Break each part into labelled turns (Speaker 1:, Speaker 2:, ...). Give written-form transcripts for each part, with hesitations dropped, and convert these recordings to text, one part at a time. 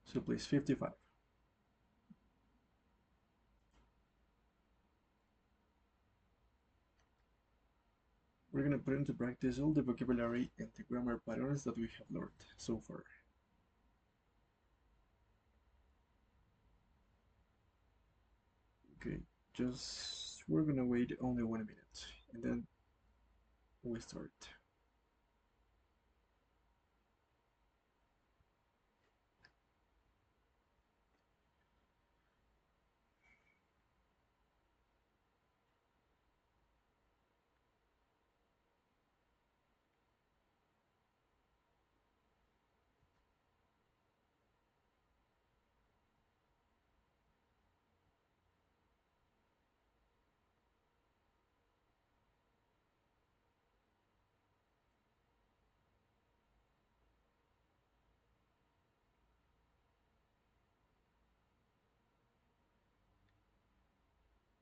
Speaker 1: So please, 55. We're going to put into practice all the vocabulary and the grammar patterns that we have learned so far. Okay, just we're going to wait only 1 minute and then we start.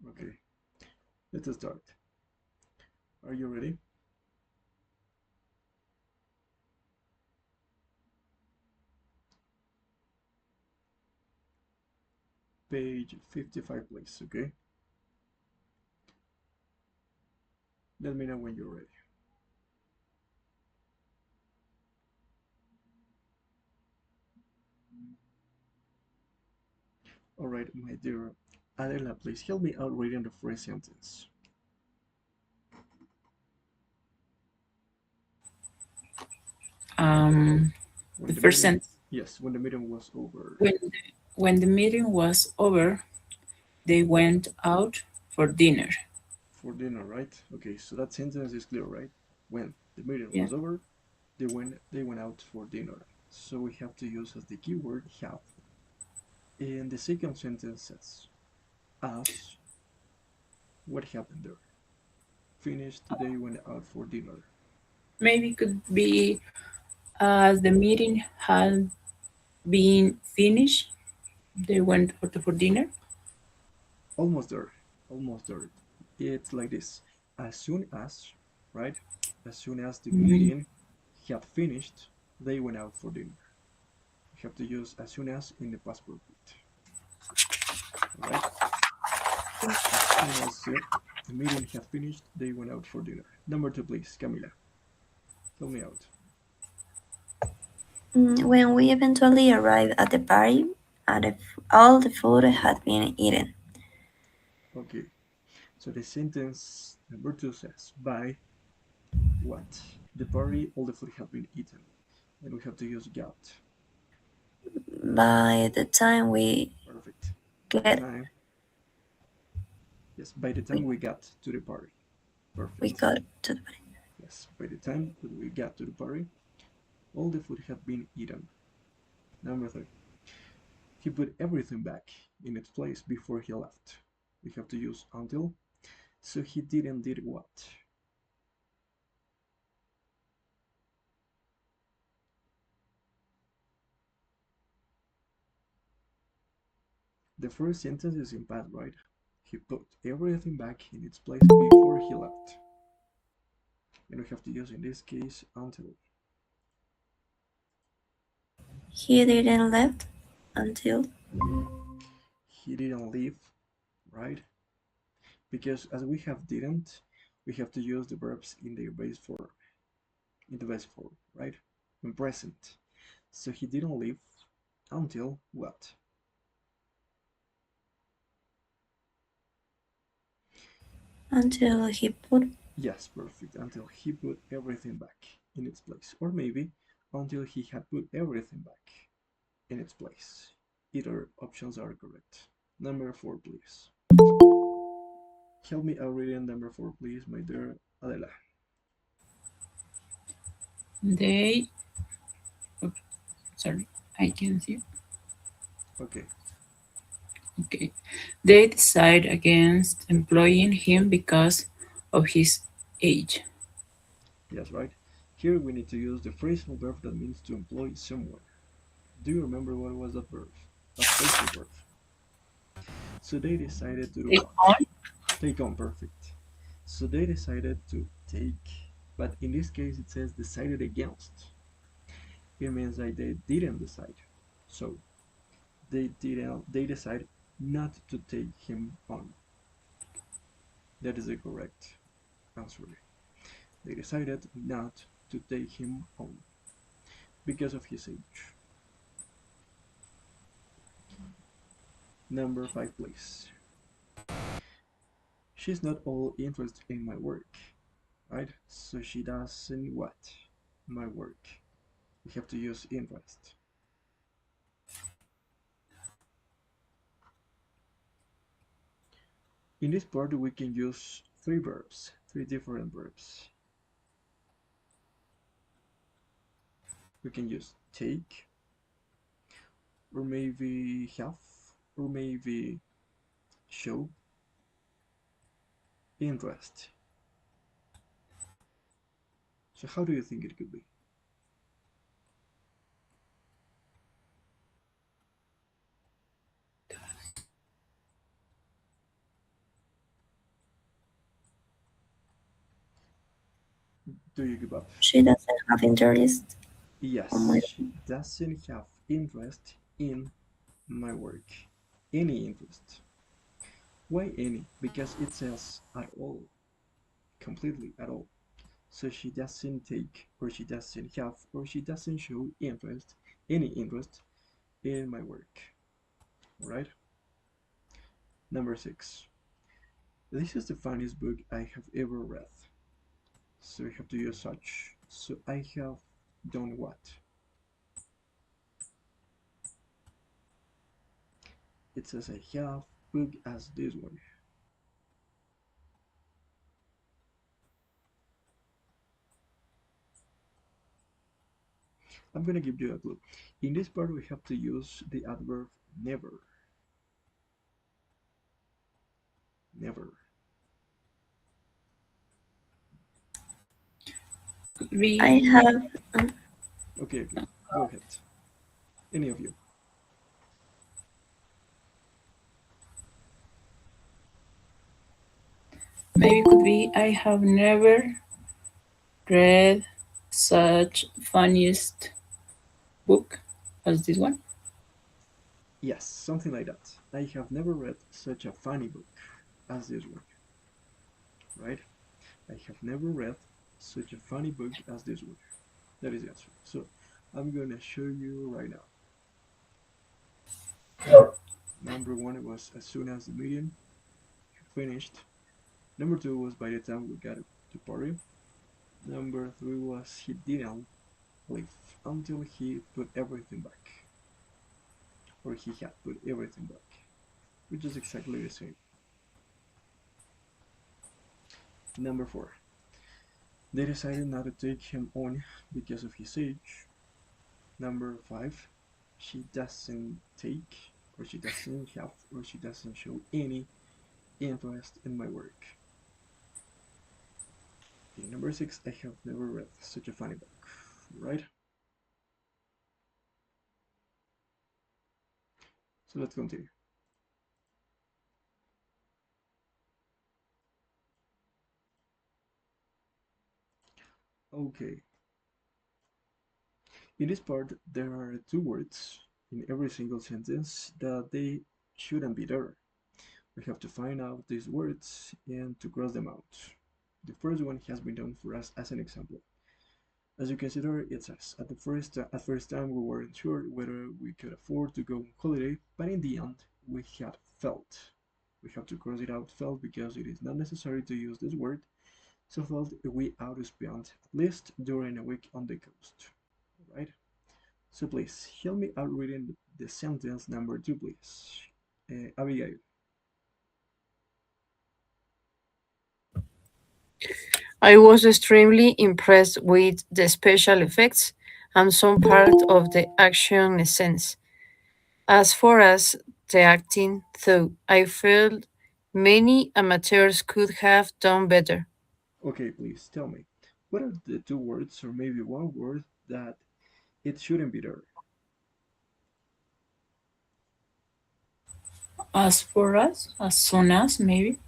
Speaker 1: Okay, let's start. Are you ready? Page 55, please, okay? Let me know when you're ready. All right, my dear Adela, please help me out reading the first sentence.
Speaker 2: The
Speaker 1: When the
Speaker 2: first
Speaker 1: meeting,
Speaker 2: sentence.
Speaker 1: yes, when the meeting was over.
Speaker 2: When the meeting was over, they went out for dinner.
Speaker 1: For dinner, right? Okay, so that sentence is clear, right? When the meeting
Speaker 2: Yeah.
Speaker 1: was over, they went out for dinner. So we have to use as the keyword have. And the second sentence says, as what happened there? Finished, they went out for dinner.
Speaker 2: Maybe could be as the meeting had been finished, they went out for dinner.
Speaker 1: Almost there, almost there. It's like this. As soon as, right? As soon as the
Speaker 2: Mm.
Speaker 1: meeting had finished, they went out for dinner. You have to use as soon as in the past perfect. Alright? As soon as the meeting had finished, they went out for dinner. Number two, please, Camila. Help me out.
Speaker 3: When we eventually arrived at the party, all the food had been eaten.
Speaker 1: Okay. So the sentence number two says, by what? The party, all the food had been eaten. Then we have to use got.
Speaker 3: By the time we
Speaker 1: Perfect. By the
Speaker 3: get
Speaker 1: time, yes, by the time
Speaker 3: we,
Speaker 1: we got to the party.
Speaker 3: we
Speaker 1: Perfect.
Speaker 3: got to the party.
Speaker 1: Yes, by the time that we got to the party, all the food had been eaten. Number three, he put everything back in its place before he left. We have to use until. So he didn't did what? The first sentence is in past, right? He put everything back in its place before he left. And we have to use in this case until.
Speaker 3: He didn't left until
Speaker 1: He didn't leave, right? Because as we have didn't, we have to use the verbs in the base form, right? In present. So he didn't leave until what?
Speaker 3: he put
Speaker 1: Yes, perfect. Until he put everything back in its place. Or maybe until he had put everything back in its place. Either options are correct. Number four, please. Help me out reading number four, please, my dear Adela.
Speaker 2: They, sorry, I can see.
Speaker 1: Okay.
Speaker 2: Okay. They decide against employing him because of his age.
Speaker 1: Yes, right. Here we need to use the phrasal verb that means to employ someone. Do you remember what was that verb? That phrasal verb. So they decided to do
Speaker 2: Take
Speaker 1: what?
Speaker 2: on.
Speaker 1: Take on, perfect. So they decided to take, but in this case it says decided against. it means that they didn't decide. So they decide not to take him on. That is the correct answer. They decided not to take him on because of his age. Number 5, please. She's not all interested in my work, right? So she doesn't what? My work. We have to use interest. In this part, we can use three different verbs. We can use take, or maybe have, or maybe show interest. So how do you think it could be? Do you give up?
Speaker 3: She doesn't have interest on
Speaker 1: Yes,
Speaker 3: my.
Speaker 1: she doesn't have interest in my work. Any interest. Why any? Because it says at all, completely at all. So she doesn't take, or she doesn't have, or she doesn't show interest, any interest in my work. Alright? Number 6. This is the funniest book I have ever read. So we have to use such. So I have done what? It says I have book as this one. I'm gonna give you a clue. In this part we have to use the adverb never. Never.
Speaker 2: We
Speaker 3: I have.
Speaker 1: Okay, go ahead. Any of you.
Speaker 2: maybe could be I have never read such funniest book as this one.
Speaker 1: Yes, something like that. I have never read such a funny book as this one, right? I have never read such a funny book as this one. That is the answer. So I'm gonna show you right now. Number 1 was as soon as the meeting finished. Number 2 was by the time we got to party. Number 3 was he didn't leave until he put everything back. Or he had put everything back. Which is exactly the same. Number 4. They decided not to take him on because of his age. Number 5. She doesn't take, or she doesn't have, or she doesn't show any interest in my work. Okay, number 6. I have never read such a funny book, right? So let's continue. Okay, in this part there are 2 words in every single sentence that they shouldn't be there. We have to find out these words and to cross them out. The first one has been done for us as an example. As you can see there, it says, at first time we weren't sure whether we could afford to go on holiday, but in the end we had felt. We have to cross it out felt because it is not necessary to use this word. So felt we ought to spend at least during a week on the coast. Right? So please help me out reading the sentence number 2, please. Abigail.
Speaker 4: I was extremely impressed with the special effects and some part of the action scenes. As far as the acting, though, I felt many amateurs could have done better.
Speaker 1: Okay, please tell me. What are the 2 words, or maybe 1 word, that it shouldn't be there?
Speaker 2: As for us, as soon as maybe.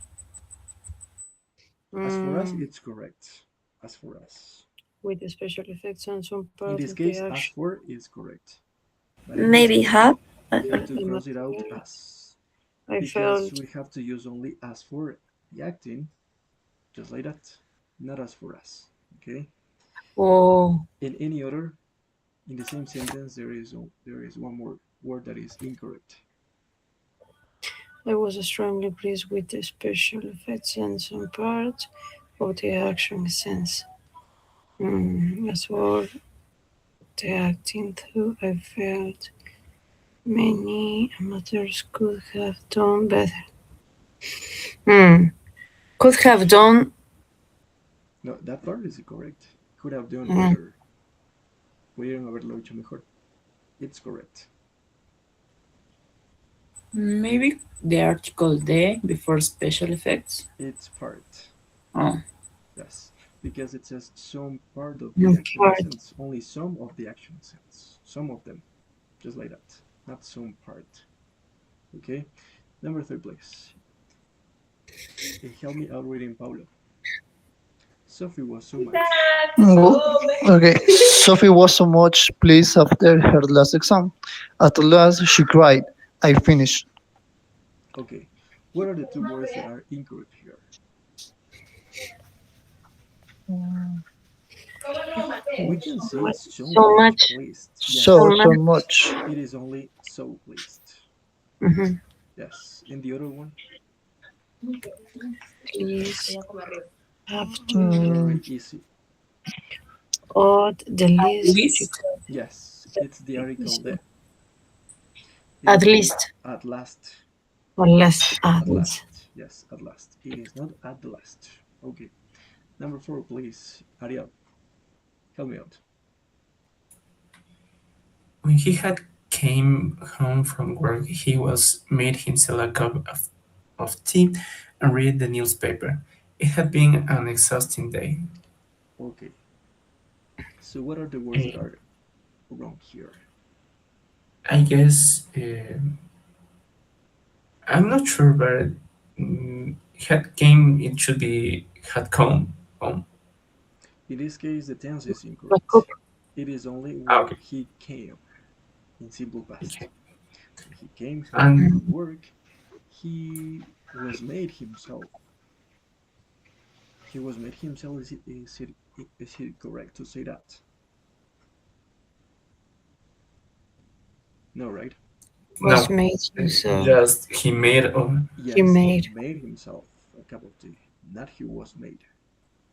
Speaker 1: As for us,
Speaker 4: Mm,
Speaker 1: it's correct. As for us.
Speaker 4: with the special effects and some
Speaker 1: In
Speaker 4: part
Speaker 1: this
Speaker 4: of
Speaker 1: case,
Speaker 4: the
Speaker 1: as
Speaker 4: action.
Speaker 1: for is correct. But in this
Speaker 3: Maybe
Speaker 1: case,
Speaker 3: have.
Speaker 1: we have to
Speaker 4: The
Speaker 1: cross it out
Speaker 4: material.
Speaker 1: as
Speaker 4: I
Speaker 1: because
Speaker 4: felt
Speaker 1: we have to use only as for the acting, just like that, not as for us. Okay.
Speaker 4: oh,
Speaker 1: In any other, in the same sentence, there is one more word that is incorrect.
Speaker 4: I was extremely pleased with the special effects and some part of the action sense. As for the acting, too, I felt many amateurs could have done better. Hmm. Could have done.
Speaker 1: No, that part is correct. Could have done
Speaker 4: mm,
Speaker 1: better. Pudieron haberlo hecho mejor. It's correct.
Speaker 2: Maybe the article "the" before special effects.
Speaker 1: It's part.
Speaker 2: Oh,
Speaker 1: Yes, because it says some part of the
Speaker 4: no
Speaker 1: action
Speaker 4: part.
Speaker 1: sense. Only some of the action sense. Some of them, just like that. Not some part. Okay. Number three, please. Help me out reading Paulo. Sophie was so much.
Speaker 5: Okay, Sophie was so much pleased after her last exam. At last, she cried, I finished.
Speaker 1: Okay. What are the two words that are incorrect here? We can say so
Speaker 4: So
Speaker 1: much
Speaker 4: much.
Speaker 1: pleased.
Speaker 4: So
Speaker 5: So,
Speaker 1: Yes,
Speaker 5: so
Speaker 4: much.
Speaker 5: much.
Speaker 1: it is only so pleased.
Speaker 4: Mhm.
Speaker 1: Yes. And the other one,
Speaker 4: Please have to
Speaker 5: Mm,
Speaker 1: very easy.
Speaker 4: add the least
Speaker 2: Liz?
Speaker 4: logical.
Speaker 1: Yes, it's the article there. It
Speaker 4: At
Speaker 1: is only
Speaker 4: least.
Speaker 1: at last.
Speaker 4: Or less
Speaker 1: At
Speaker 4: add.
Speaker 1: last. Yes, at last. It is not at the last. Okay. Number four, please. Ariel, help me out.
Speaker 6: When he had came home from work, he was made himself a cup of tea and read the newspaper. It had been an exhausting day.
Speaker 1: Okay. So what are the words that
Speaker 6: Eh,
Speaker 1: are wrong here?
Speaker 6: I guess I'm not sure, but had came it should be had come home.
Speaker 1: In this case, the tense is
Speaker 4: A cup.
Speaker 1: incorrect. It is only
Speaker 6: Ah,
Speaker 1: when
Speaker 6: okay,
Speaker 1: he came in simple past.
Speaker 6: okay.
Speaker 1: When he came home
Speaker 6: And
Speaker 1: from work, he was made himself. He was made himself. Is it correct to say that? No, right?
Speaker 4: Was
Speaker 6: no,
Speaker 4: made
Speaker 6: uh,
Speaker 4: himself.
Speaker 6: just he made.
Speaker 4: He
Speaker 1: Yes, he
Speaker 4: made.
Speaker 1: made himself a cup of tea. Not he was made.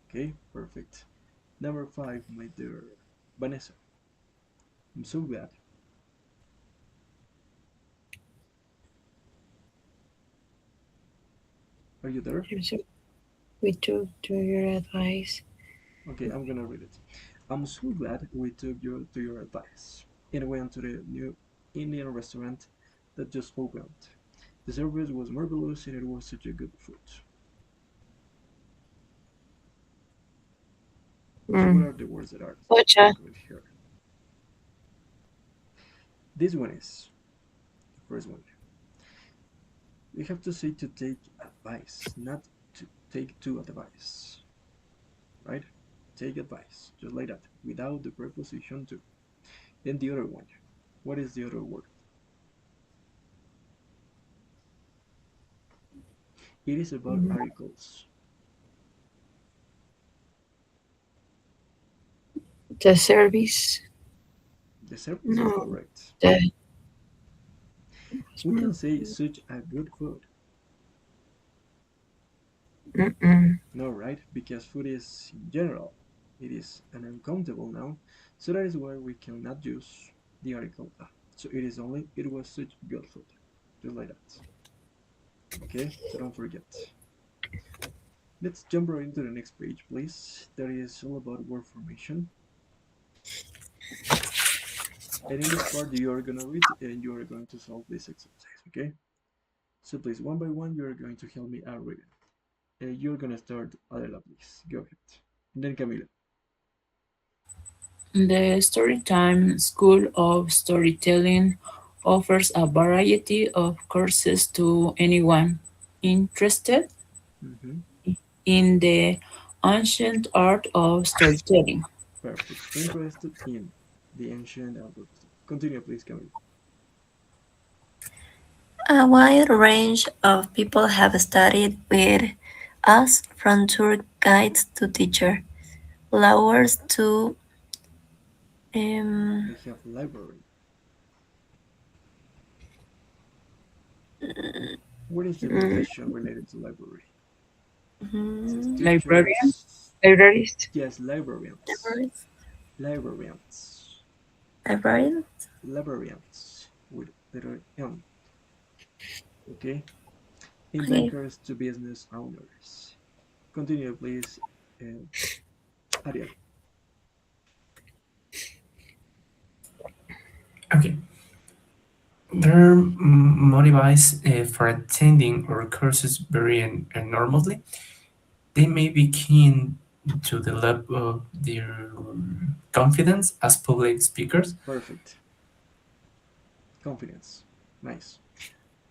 Speaker 1: Okay, perfect. Number five, my dear Vanessa. I'm so glad. Are you there?
Speaker 4: Himself. We took to your advice.
Speaker 1: Okay, I'm gonna read it. I'm so glad we took you to your advice and went to the new Indian restaurant that just opened. The service was marvelous and it was such a good food. So what
Speaker 4: Mm.
Speaker 1: are the words that are
Speaker 4: Ocha.
Speaker 1: incorrect here? This one is the first one. We have to say to take advice, not to take to advice, right? Take advice, just like that, without the preposition to. Then the other one. What is the other word? It is about
Speaker 4: Mm.
Speaker 1: articles.
Speaker 4: The service.
Speaker 1: The service is
Speaker 4: No.
Speaker 1: correct.
Speaker 4: The.
Speaker 1: We can say such a good food.
Speaker 4: Mm-mm.
Speaker 1: No, right? Because food is in general. It is an uncountable noun. So that is why we cannot use the article a. So it is only it was such good food. Just like that. Okay? So don't forget. Let's jump right into the next page, please. That is all about word formation. And in this part, you are gonna read and you are going to solve this exercise, okay? So please, one by one, you are going to help me out reading. You're gonna start, Adela, please. Go ahead. And then Camila.
Speaker 2: The Storytime School of Storytelling offers a variety of courses to anyone interested
Speaker 1: Mm-hmm.
Speaker 2: in the ancient art of storytelling.
Speaker 1: Perfect. Interested in the ancient Alberta. Continue, please, Camille.
Speaker 3: A wide range of people have studied with us, from tour guides to teacher, lawyers to
Speaker 1: I have library. What is the profession related to library? It says
Speaker 2: Librarian,
Speaker 1: teachers.
Speaker 2: librarist,
Speaker 1: Yes, librarians. Librarians.
Speaker 3: librarian.
Speaker 1: Librarians with letter M. Okay. In
Speaker 3: Okay.
Speaker 1: bankers to business owners. Continue, please, uh, Ariel.
Speaker 6: Okay. Their motives for attending our courses vary enormously. They may be keen to develop their confidence as public speakers.
Speaker 1: Perfect. Confidence. Nice.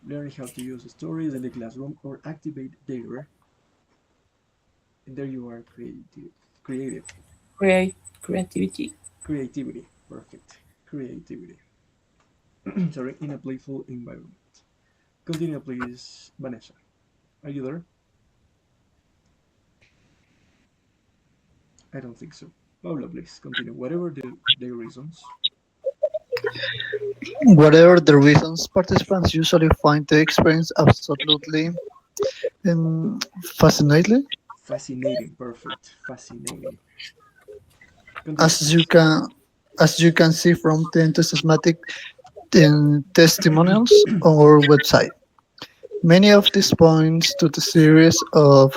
Speaker 1: Learning how to use stories in the classroom or activate their. And there you are, creative. Creative.
Speaker 2: creativity,
Speaker 1: Creativity. Perfect. Creativity. Sorry, in a playful environment. Continue, please, Vanessa. Are you there? I don't think so. Paula, please continue. Whatever the reasons.
Speaker 5: Whatever the reasons, participants usually find the experience absolutely fascinating.
Speaker 1: Fascinating. Perfect. Fascinating. Continue,
Speaker 5: As
Speaker 1: please.
Speaker 5: you can, as you can see from the enthusiastic testimonials on our website. Many of these points to the series of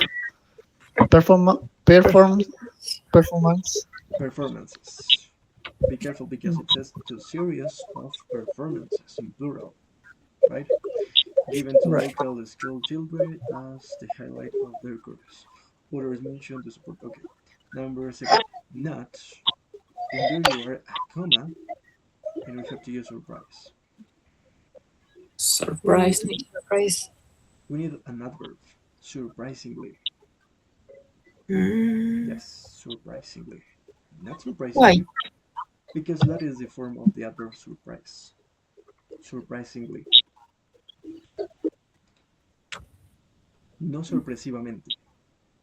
Speaker 5: performance.
Speaker 1: Performances. Be careful because it says to series of performances in plural, right? Given to
Speaker 5: Right.
Speaker 1: local school children as the highlight of their course. Others mentioned to support. Okay. Number 7. Not. And there you are, a comma, and we have to use surprise.
Speaker 2: surprised me.
Speaker 4: Surprise.
Speaker 1: We need an adverb. Surprisingly.
Speaker 4: Mm,
Speaker 1: Yes, surprisingly. Not
Speaker 4: why?
Speaker 1: surprisingly, because that is the form of the adverb surprise. Surprisingly. No sorpresivamente.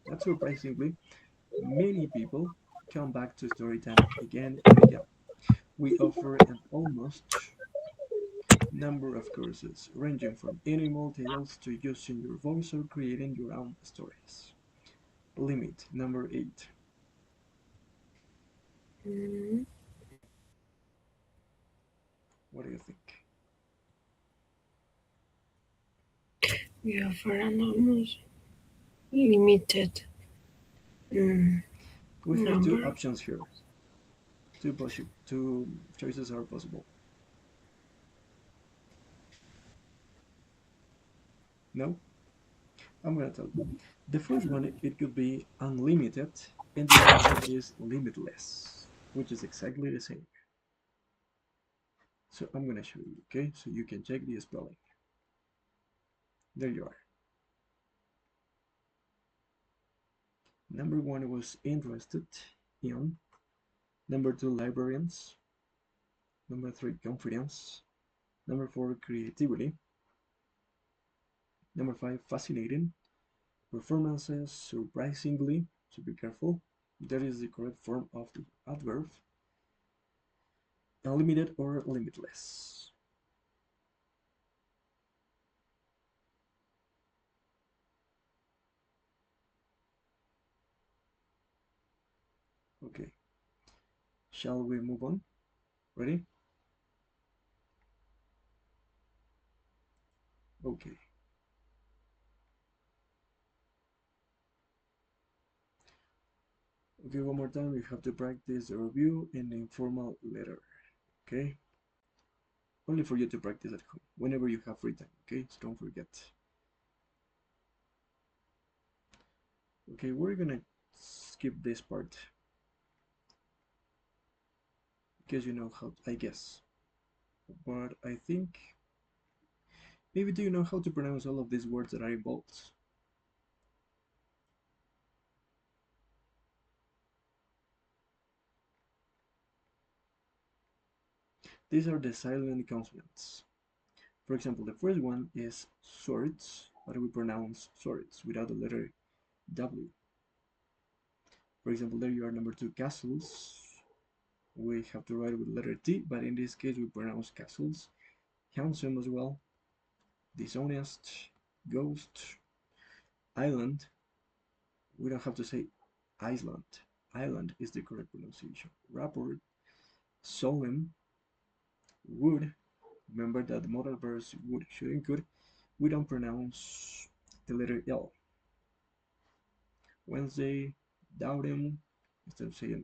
Speaker 1: Not surprisingly, many people come back to Storytime again and again. We offer an almost number of courses, ranging from animal tales to using your voice or creating your own stories. Limit number 8.
Speaker 4: Mm,
Speaker 1: What do you think?
Speaker 4: we offer an almost limited
Speaker 1: We have two
Speaker 4: number.
Speaker 1: options here. Two choices are possible. No? I'm gonna tell you. The first one, it could be unlimited, and the other one is limitless, which is exactly the same. So I'm gonna show you, okay? So you can check the spelling. There you are. Number 1 was interested in. Number 2, librarians. Number 3, confidence. Number 4, creativity. Number 5, fascinating. Performances, surprisingly. So be careful. That is the correct form of the adverb. Unlimited or limitless. Okay. Shall we move on? Ready? Okay. Okay, one more time. You have to practice the review in the informal letter. Okay? Only for you to practice at home, whenever you have free time. Okay? So don't forget. Okay, we're gonna skip this part because you know how, I guess. But I think, maybe do you know how to pronounce all of these words that are involved? These are the silent consonants. For example, the first one is swords, but we pronounce swords without the letter W. For example, there you are number 2, castles. We have to write with letter T, but in this case we pronounce castles. Handsome as well. Dishonest, ghost, island. We don't have to say Iceland. Island is the correct pronunciation. Rapport, solemn, wood. Remember that the modal verbs would, should, and could. We don't pronounce the letter L. Wednesday, doubting. Instead of saying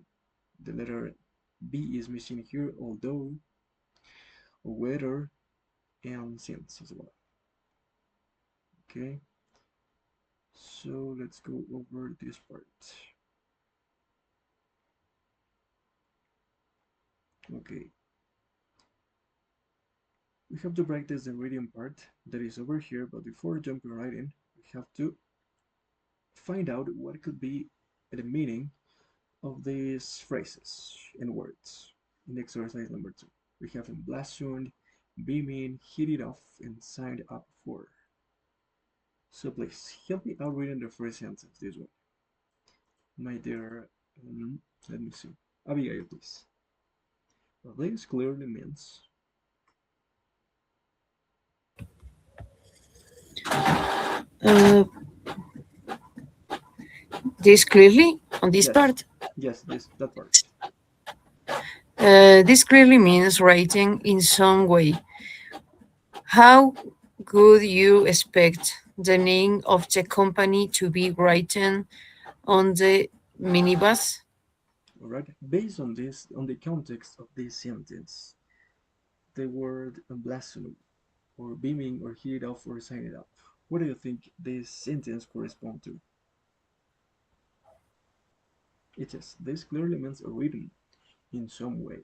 Speaker 1: the letter B is missing here, although, weather, and since as well. Okay, so let's go over this part. Okay, we have to practice the reading part that is over here, but before jumping right in, we have to find out what could be the meaning of these phrases and words in exercise number 2. We have emblazoned, beaming, hit it off, and signed up for. So please help me out reading the first sentence, this one. My dear, let me see. Abigail, please. Well, this clearly means
Speaker 4: This clearly on this
Speaker 1: yes,
Speaker 4: part.
Speaker 1: yes, that part.
Speaker 4: This clearly means writing in some way. How would you expect the name of the company to be written on the minibus?
Speaker 1: All right. Based on this, on the context of this sentence, the word emblazoned or beaming or hit it off or sign it up. What do you think this sentence corresponds to? It says this clearly means written in some way.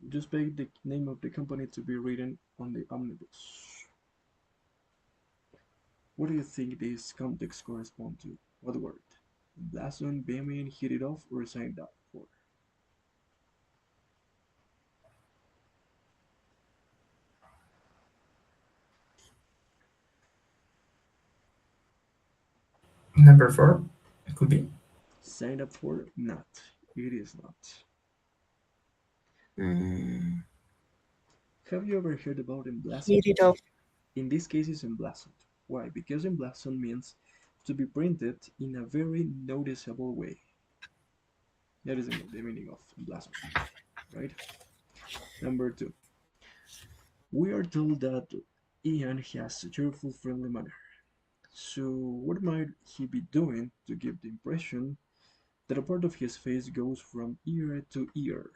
Speaker 1: Just expect the name of the company to be written on the omnibus. What do you think this context corresponds to? What word? Blazon, beaming, hit it off, or signed up for?
Speaker 6: Number 4, it could be.
Speaker 1: Signed up for? Not. It is not.
Speaker 4: Mm,
Speaker 1: Have you ever heard about emblazoned?
Speaker 4: hit it off.
Speaker 1: In this case, it's emblazoned. Why? Because emblazoned means to be printed in a very noticeable way. That is the meaning of emblazoned, right? Number 2. We are told that Ian has a cheerful, friendly manner. So, what might he be doing to give the impression that a part of his face goes from ear to ear?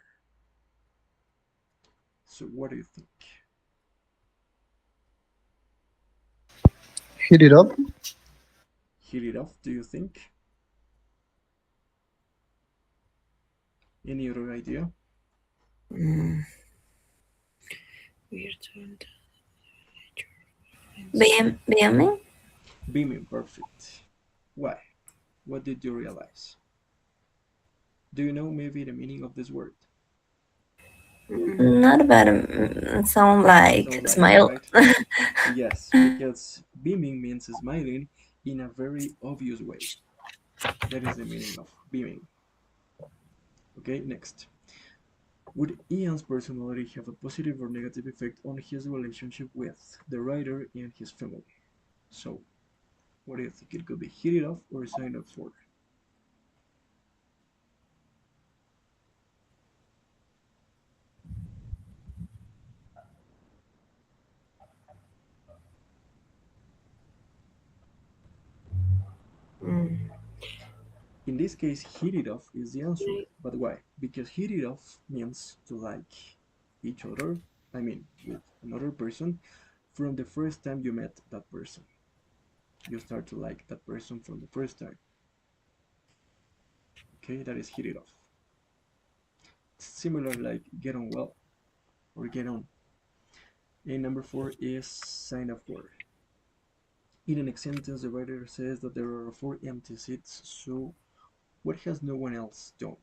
Speaker 1: So, what do you think?
Speaker 5: Hit it up.
Speaker 1: Hit it off, do you think? Any other idea?
Speaker 4: Mm.
Speaker 3: Beaming?
Speaker 1: Beaming, perfect. Why? What did you realize? Do you know maybe the meaning of this word?
Speaker 3: Not about sound like
Speaker 1: Sound like,
Speaker 3: smile.
Speaker 1: right? Yes, because beaming means smiling in a very obvious way. That is the meaning of beaming. Okay, next. Would Ian's personality have a positive or negative effect on his relationship with the writer and his family? So, what do you think? It could be hit it off or sign up for?
Speaker 4: Mm.
Speaker 1: In this case, hit it off is the answer. But why? Because hit it off means to like each other, I mean, with another person from the first time you met that person. You start to like that person from the first time. Okay, that is hit it off. It's similar like get on well or get on. And number 4 is sign up for. In the next sentence, the writer says that there are 4 empty seats, so what has no one else done?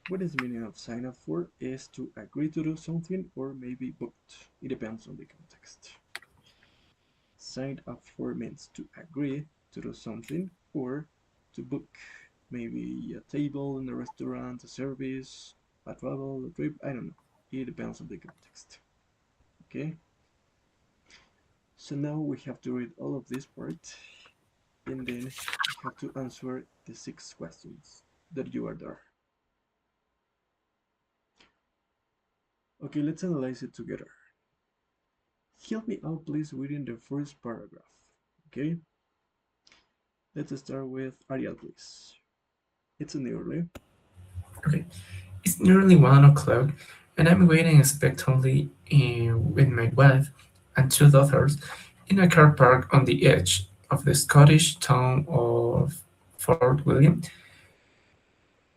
Speaker 1: What is the meaning of sign up for? Is to agree to do something or maybe booked. It depends on the context. Sign up for means to agree to do something or to book maybe a table in a restaurant, a service, a travel, a trip, I don't know. It depends on the context. Okay? So now we have to read all of this part and then we have to answer the 6 questions that you are there. Okay, let's analyze it together. Help me out, please, reading the first paragraph. Okay? Let's start with Ariel, please. It's nearly.
Speaker 6: Okay. It's nearly 1 o'clock, and I'm waiting expectantly with my wife and 2 daughters in a car park on the edge of the Scottish town of Fort William.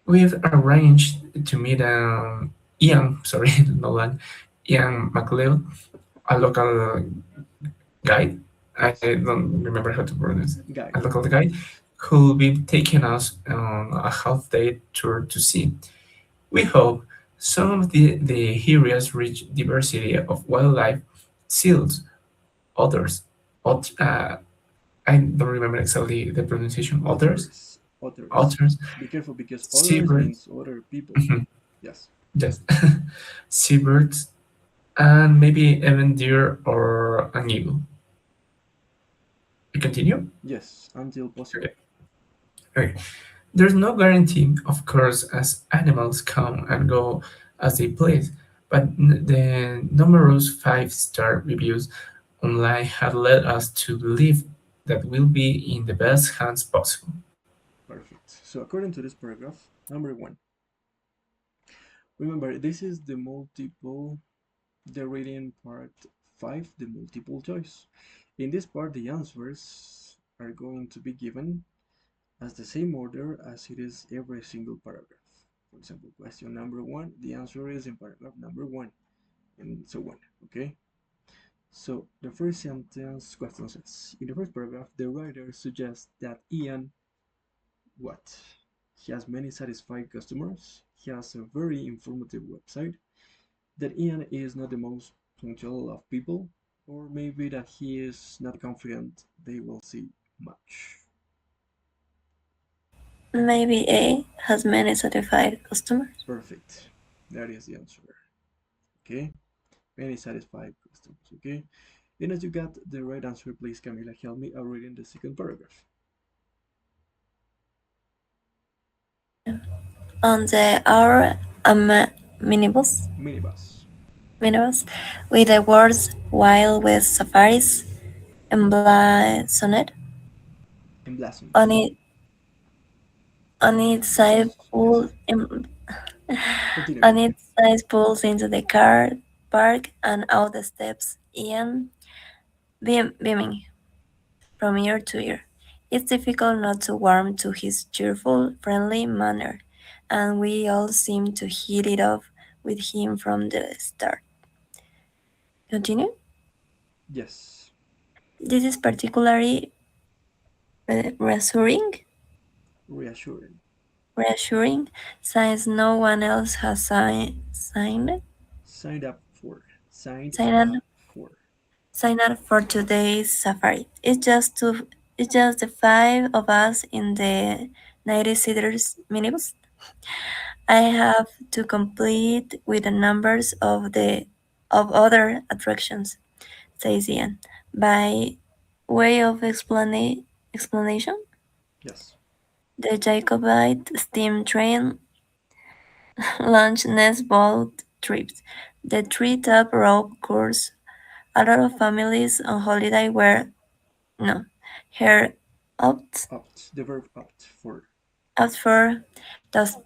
Speaker 6: We've arranged to meet Ian, sorry, Nolan, Ian McLeod, a local guide. I don't remember how to pronounce it.
Speaker 1: Guy.
Speaker 6: A local guide who'll be taking us on a half-day tour to see. We hope some of the area's rich diversity of wildlife, seals, otters, I don't remember exactly the pronunciation, otters,
Speaker 1: Otters.
Speaker 6: otters,
Speaker 1: Be careful because others
Speaker 6: seabirds,
Speaker 1: means other people.
Speaker 6: mhm,
Speaker 1: Yes.
Speaker 6: yes, seabirds, and maybe even deer or an eagle. We continue?
Speaker 1: Yes, until possible.
Speaker 6: Okay. Okay. There's no guarantee, of course, as animals come and go as they please, but the numerous 5-star reviews online have led us to believe that we'll be in the best hands possible.
Speaker 1: Perfect. So according to this paragraph, number 1. Remember, this is the reading part 5, the multiple choice. In this part, the answers are going to be given as the same order as it is every single paragraph. For example, question number 1, the answer is in paragraph number 1, and so on. Okay? So the first sentence question says, in the first paragraph, the writer suggests that Ian, what? He has many satisfied customers, he has a very informative website, that Ian is not the most punctual of people, or maybe that he is not confident they will see much.
Speaker 3: Maybe A has many satisfied customers.
Speaker 1: Perfect. That is the answer. Okay? Many satisfied customers. Okay? And as you got the right answer, please, Camila, help me out reading the second paragraph.
Speaker 3: On the hour minibus,
Speaker 1: Minibus.
Speaker 3: with the words "while with safaris" emblazoned
Speaker 1: Emblazoned.
Speaker 3: on it. On its side,
Speaker 1: Continue.
Speaker 3: on its side pulls into the car park and out the steps. Ian beaming from ear to ear. It's difficult not to warm to his cheerful, friendly manner, and we all seem to hit it off with him from the start. Continue.
Speaker 1: Yes.
Speaker 3: This is particularly reassuring,
Speaker 1: Reassuring.
Speaker 3: since no one else has signed
Speaker 1: Signed up for. Signed
Speaker 3: signed
Speaker 1: up for.
Speaker 3: sign up for today's safari. It's just the 5 of us in the 90-seaters minibus. I have to complete with the numbers of other attractions, says Ian. By way of explanation,
Speaker 1: Yes.
Speaker 3: the Jacobite steam train launched nest boat trips, the treetop rope course. A lot of families on holiday were no here
Speaker 1: Opt. The verb opt for.
Speaker 3: out for those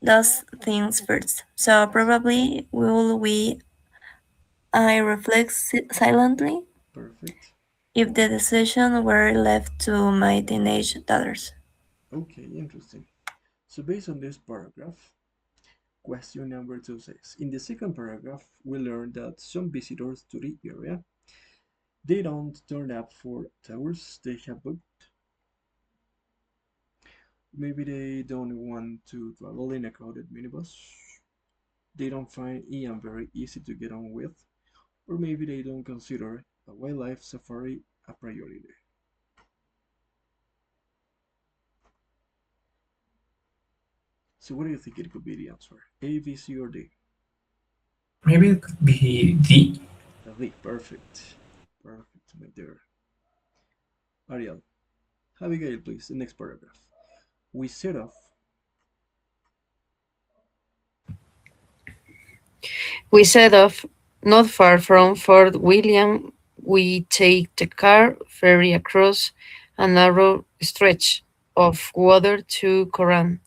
Speaker 3: those things first. So probably will we I reflect silently
Speaker 1: Perfect.
Speaker 3: if the decision were left to my teenage daughters.
Speaker 1: Okay, interesting. So based on this paragraph, question number 2 says, in the second paragraph, we learned that some visitors to the area, they don't turn up for tours they have booked. Maybe they don't want to travel in a crowded minibus. They don't find Ian very easy to get on with, or maybe they don't consider a wildlife safari a priority. So, what do you think it could be the answer? A, B, C, or D?
Speaker 6: Maybe it could be D.
Speaker 1: D, perfect. Perfect, my dear. Ariel, Abigail, please, the next paragraph. We set off.
Speaker 4: We set off not far from Fort William. We take the car ferry across a narrow stretch of water to Coram,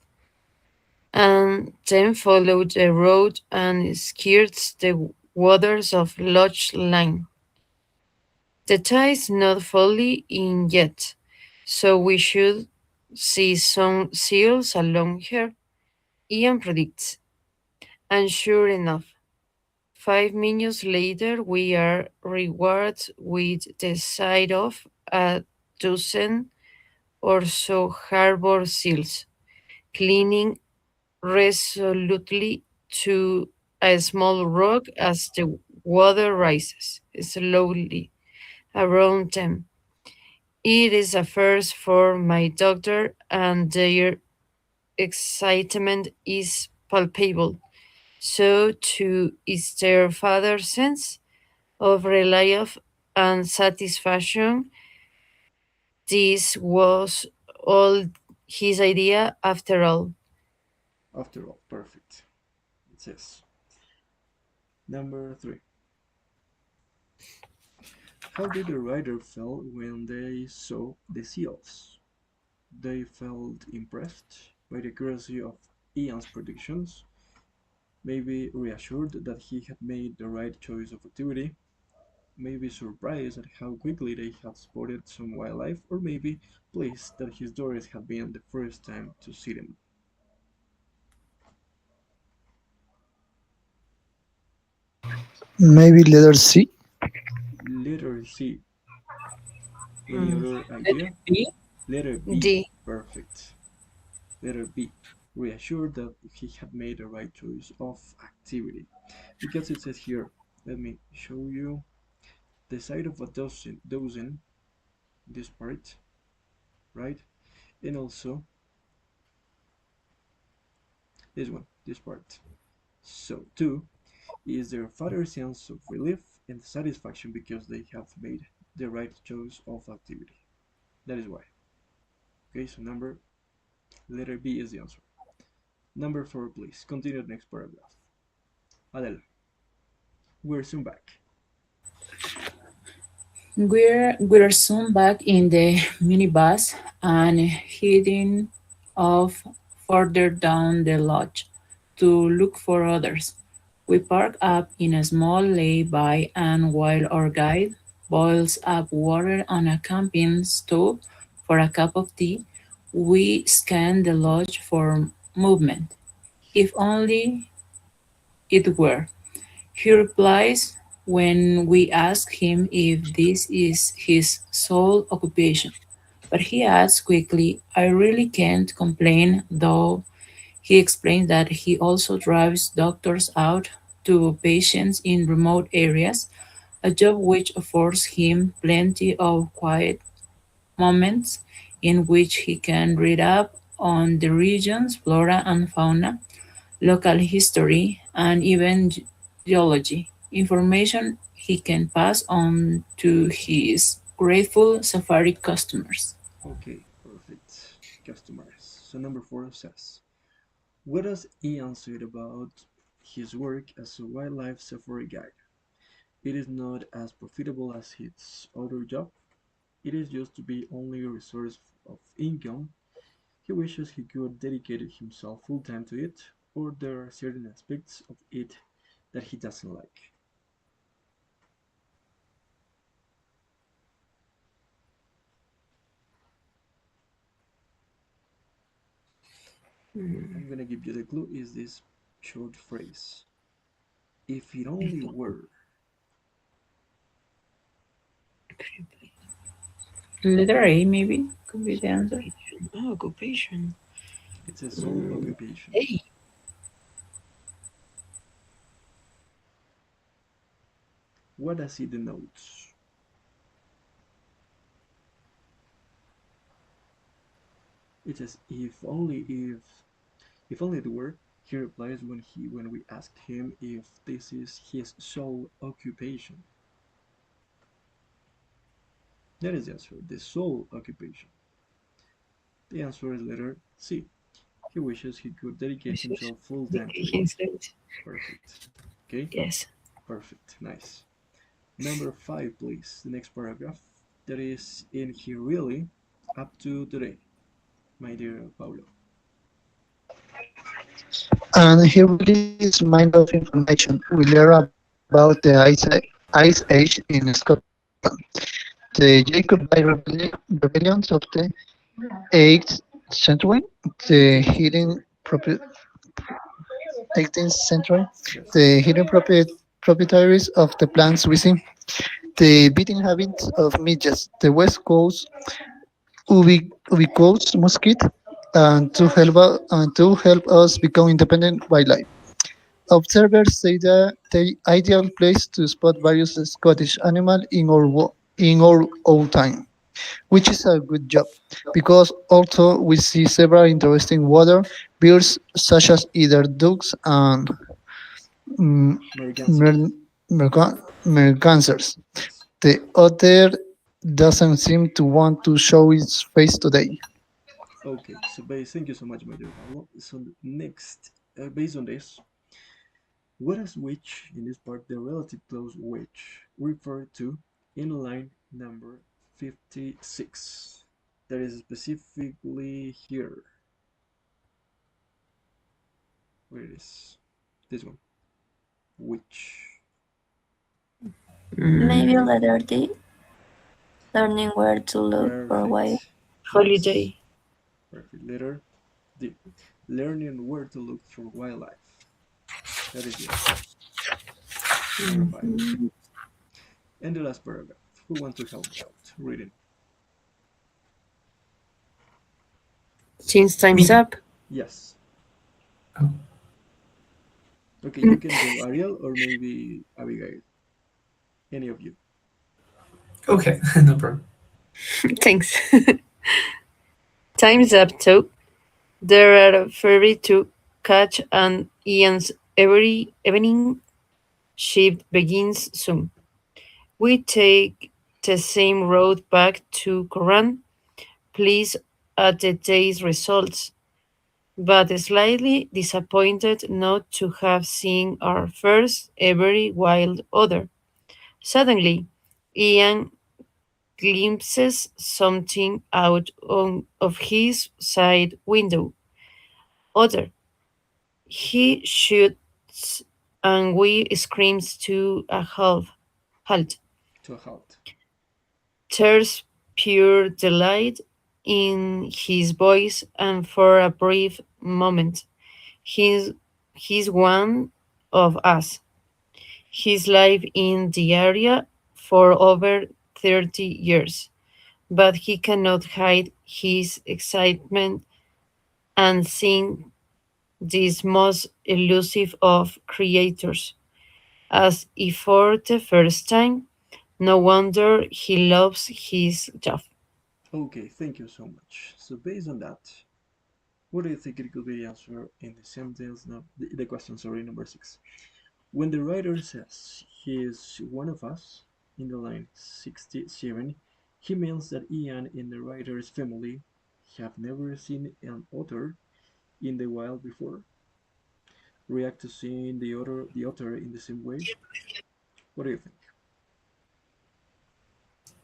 Speaker 4: and then follow the road and skirts the waters of Loch Line. The tide is not fully in yet, so we should see some seals along here, Ian predicts. And sure enough, 5 minutes later, we are rewarded with the sight of a dozen or so harbor seals clinging resolutely to a small rock as the water rises slowly around them. It is a first for my doctor, and their excitement is palpable. So too is their father's sense of relief and satisfaction. This was all his idea after all.
Speaker 1: After all, perfect. It says. Number 3. How did the writer feel when they saw the seals? They felt impressed by the accuracy of Ian's predictions, maybe reassured that he had made the right choice of activity, maybe surprised at how quickly they had spotted some wildlife, or maybe pleased that his daughters had been the first time to see them.
Speaker 5: Maybe letter C.
Speaker 1: Letter C. Any
Speaker 4: Mm.
Speaker 1: other
Speaker 2: Letter
Speaker 1: idea?
Speaker 2: B.
Speaker 1: Letter B.
Speaker 4: D.
Speaker 1: Perfect. Letter B. Reassured that he had made the right choice of activity. Because it says here, let me show you the side of a dozen, this part, right? And also this one, this part. So, two is their father's sense of relief and satisfaction because they have made the right choice of activity. That is why. Okay, so letter B is the answer. Number 4, please. Continue the next paragraph. Adele, we're soon back.
Speaker 2: We're soon back in the minibus and heading off further down the lodge to look for others. We park up in a small lay-by, and while our guide boils up water on a camping stove for a cup of tea, we scan the lodge for movement. If only it were. He replies when we ask him if this is his sole occupation. But he adds quickly, I really can't complain, though he explains that he also drives doctors out to patients in remote areas, a job which affords him plenty of quiet moments in which he can read up on the region's flora and fauna, local history, and even geology, information he can pass on to his grateful safari customers.
Speaker 1: Okay, perfect. Customers. So number 4 says, what does Ian say about his work as a wildlife safari guide? It is not as profitable as his other job. It is just to be only a resource of income. He wishes he could dedicate himself full time to it, or there are certain aspects of it that he doesn't like. I'm gonna give you the clue is this short phrase. If it only were.
Speaker 2: Letter A, maybe, could be the answer.
Speaker 4: Occupation.
Speaker 1: It's a sole occupation.
Speaker 2: Hey,
Speaker 1: What does it denote? It says if only the word. He replies when we asked him if this is his sole occupation. That is the answer, the sole occupation. The answer is letter C. He wishes he could dedicate
Speaker 2: this is
Speaker 1: himself full time to it.
Speaker 2: dedication.
Speaker 1: Perfect. Okay,
Speaker 2: Yes.
Speaker 1: perfect. Nice. Number 5, please. The next paragraph. That is in here really up to today, my dear Paulo.
Speaker 5: And here really is mind of information. We learn about the Ice Age in Scotland, the Jacobite rebellions of the 8th century, the
Speaker 1: 18th
Speaker 5: hidden
Speaker 1: century.
Speaker 5: 18th century,
Speaker 1: Yes.
Speaker 5: the hidden proprietaries of the plants we see, the beating habits of midges, the West Coast ubiquitous mosquito, and to help us become independent wildlife. Observers say that the ideal place to spot various Scottish animals in our own time, which is a good job, because also we see several interesting water birds such as either ducks and mm,
Speaker 1: Merganser.
Speaker 5: mer- mergansers.
Speaker 1: Yes.
Speaker 5: The other doesn't seem to want to show its face today.
Speaker 1: Okay, so thank you so much, my dear Paulo. So next, based on this, what is which in this part the relative clause which referred to in line number 56? That is specifically here. Where it is? This one. Which?
Speaker 3: Maybe
Speaker 4: Mm,
Speaker 3: letter D, learning where to look for a while.
Speaker 1: Perfect. Nice.
Speaker 2: Holiday.
Speaker 1: Perfect. Letter D. Learning where to look for wildlife. That is the answer. Number 5.
Speaker 2: Mhm.
Speaker 1: And the last paragraph. Who wants to help me out? Reading.
Speaker 4: since time's
Speaker 6: Me.
Speaker 4: up.
Speaker 1: Yes.
Speaker 6: Oh,
Speaker 1: Okay, you can go Ariel or maybe Abigail. Any of you.
Speaker 6: okay, no problem.
Speaker 4: Thanks. Time's up too. There are a ferry to catch and Ian's every evening shift begins soon. We take the same road back to Koran, pleased at the day's results, but slightly disappointed not to have seen our first ever wild otter. Suddenly, Ian glimpses something out of his side window. Otter. He shoots, and we screams to a halt.
Speaker 1: To a halt.
Speaker 4: There's pure delight in his voice, and for a brief moment, he's, he's one of us. He's lived in the area for over 30 years, but he cannot hide his excitement and seeing this most elusive of creators, as if for the first time. No wonder he loves his job.
Speaker 1: Okay, thank you so much. So based on that, what do you think it could be the answer in the sentence? No, the question, sorry, number 6. When the writer says he is one of us in the line 67, he means that Ian and the writer's family have never seen an otter in the wild before. React to seeing the otter in the same way. What do you think?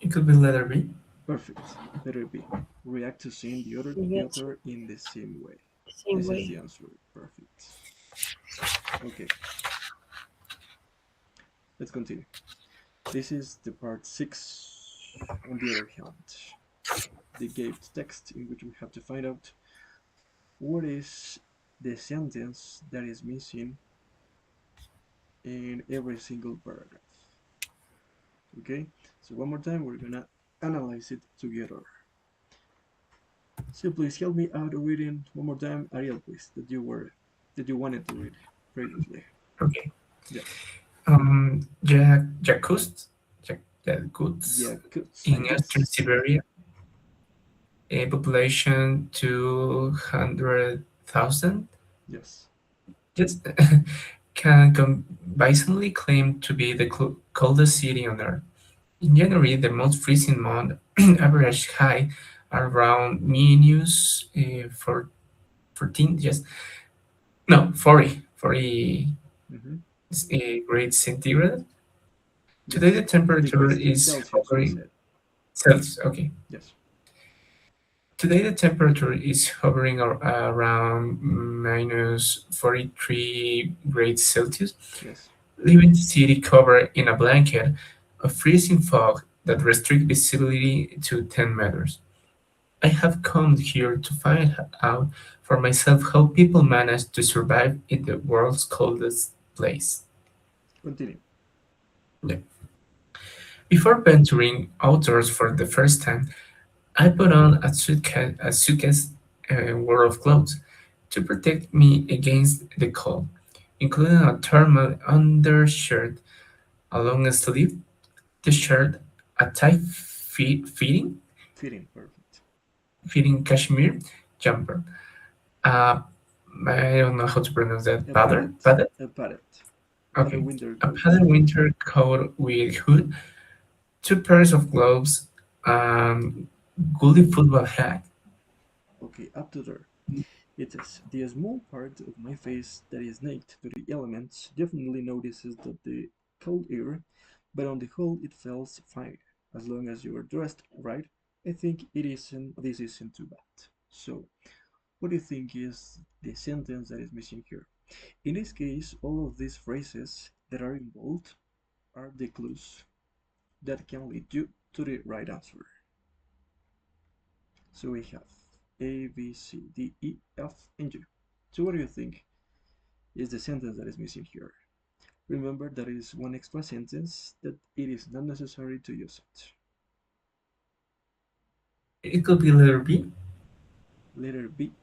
Speaker 6: It could be letter B.
Speaker 1: Perfect. Letter B. React to seeing the
Speaker 2: Yes,
Speaker 1: otter in the same way.
Speaker 2: same
Speaker 1: This is the
Speaker 2: way.
Speaker 1: answer. Perfect. Okay, let's continue. This is the part 6. On the other hand, the gave text in which we have to find out what is the sentence that is missing in every single paragraph. Okay, so one more time, we're gonna analyze it together. So please help me out reading one more time, Ariel, please, that you wanted to read previously.
Speaker 6: Okay.
Speaker 1: Yes.
Speaker 6: Yakutsk, Yakutsk
Speaker 1: Yeah, good. I
Speaker 6: in Eastern
Speaker 1: guess.
Speaker 6: Siberia, a population 200,000,
Speaker 1: Yes.
Speaker 6: just can convincingly claim to be the coldest city on Earth. In January, the most freezing month, average high around minus 14, yes, no, 40
Speaker 1: Mm-hmm.
Speaker 6: grades centigrade. Today,
Speaker 1: Yes.
Speaker 6: the temperature
Speaker 1: Degrees
Speaker 6: is
Speaker 1: Celsius, we
Speaker 6: hovering
Speaker 1: said.
Speaker 6: Celsius. Okay.
Speaker 1: Yes.
Speaker 6: Today, the temperature is hovering around minus 43 grades Celsius,
Speaker 1: Yes.
Speaker 6: leaving the city covered in a blanket of freezing fog that restricts visibility to 10 meters. I have come here to find out for myself how people manage to survive in the world's coldest place.
Speaker 1: Continue.
Speaker 6: Yeah. Before venturing outdoors for the first time, I put on a suitcase worth of clothes to protect me against the cold, including a thermal undershirt, a long sleeve t-shirt, a
Speaker 1: Fitting. Perfect.
Speaker 6: fitting cashmere jumper. Uh, I don't know how to pronounce that.
Speaker 1: A
Speaker 6: Pattern?
Speaker 1: padded.
Speaker 6: Pattern?
Speaker 1: A padded. Padded
Speaker 6: Okay.
Speaker 1: winter
Speaker 6: A
Speaker 1: coat.
Speaker 6: patterned winter coat with hood, two pairs of gloves, and woolly football hat.
Speaker 1: Okay, up to there. It is. The small part of my face that is naked to the elements definitely notices that the cold air, but on the whole it feels fine. As long as you are dressed right, I think this isn't too bad. So, what do you think is the sentence that is missing here? In this case, all of these phrases that are involved are the clues that can lead you to the right answer. So we have A, B, C, D, E, F, and G. So what do you think is the sentence that is missing here? Remember that it is one extra sentence that it is not necessary to use it.
Speaker 6: It could be letter B.
Speaker 1: Letter B.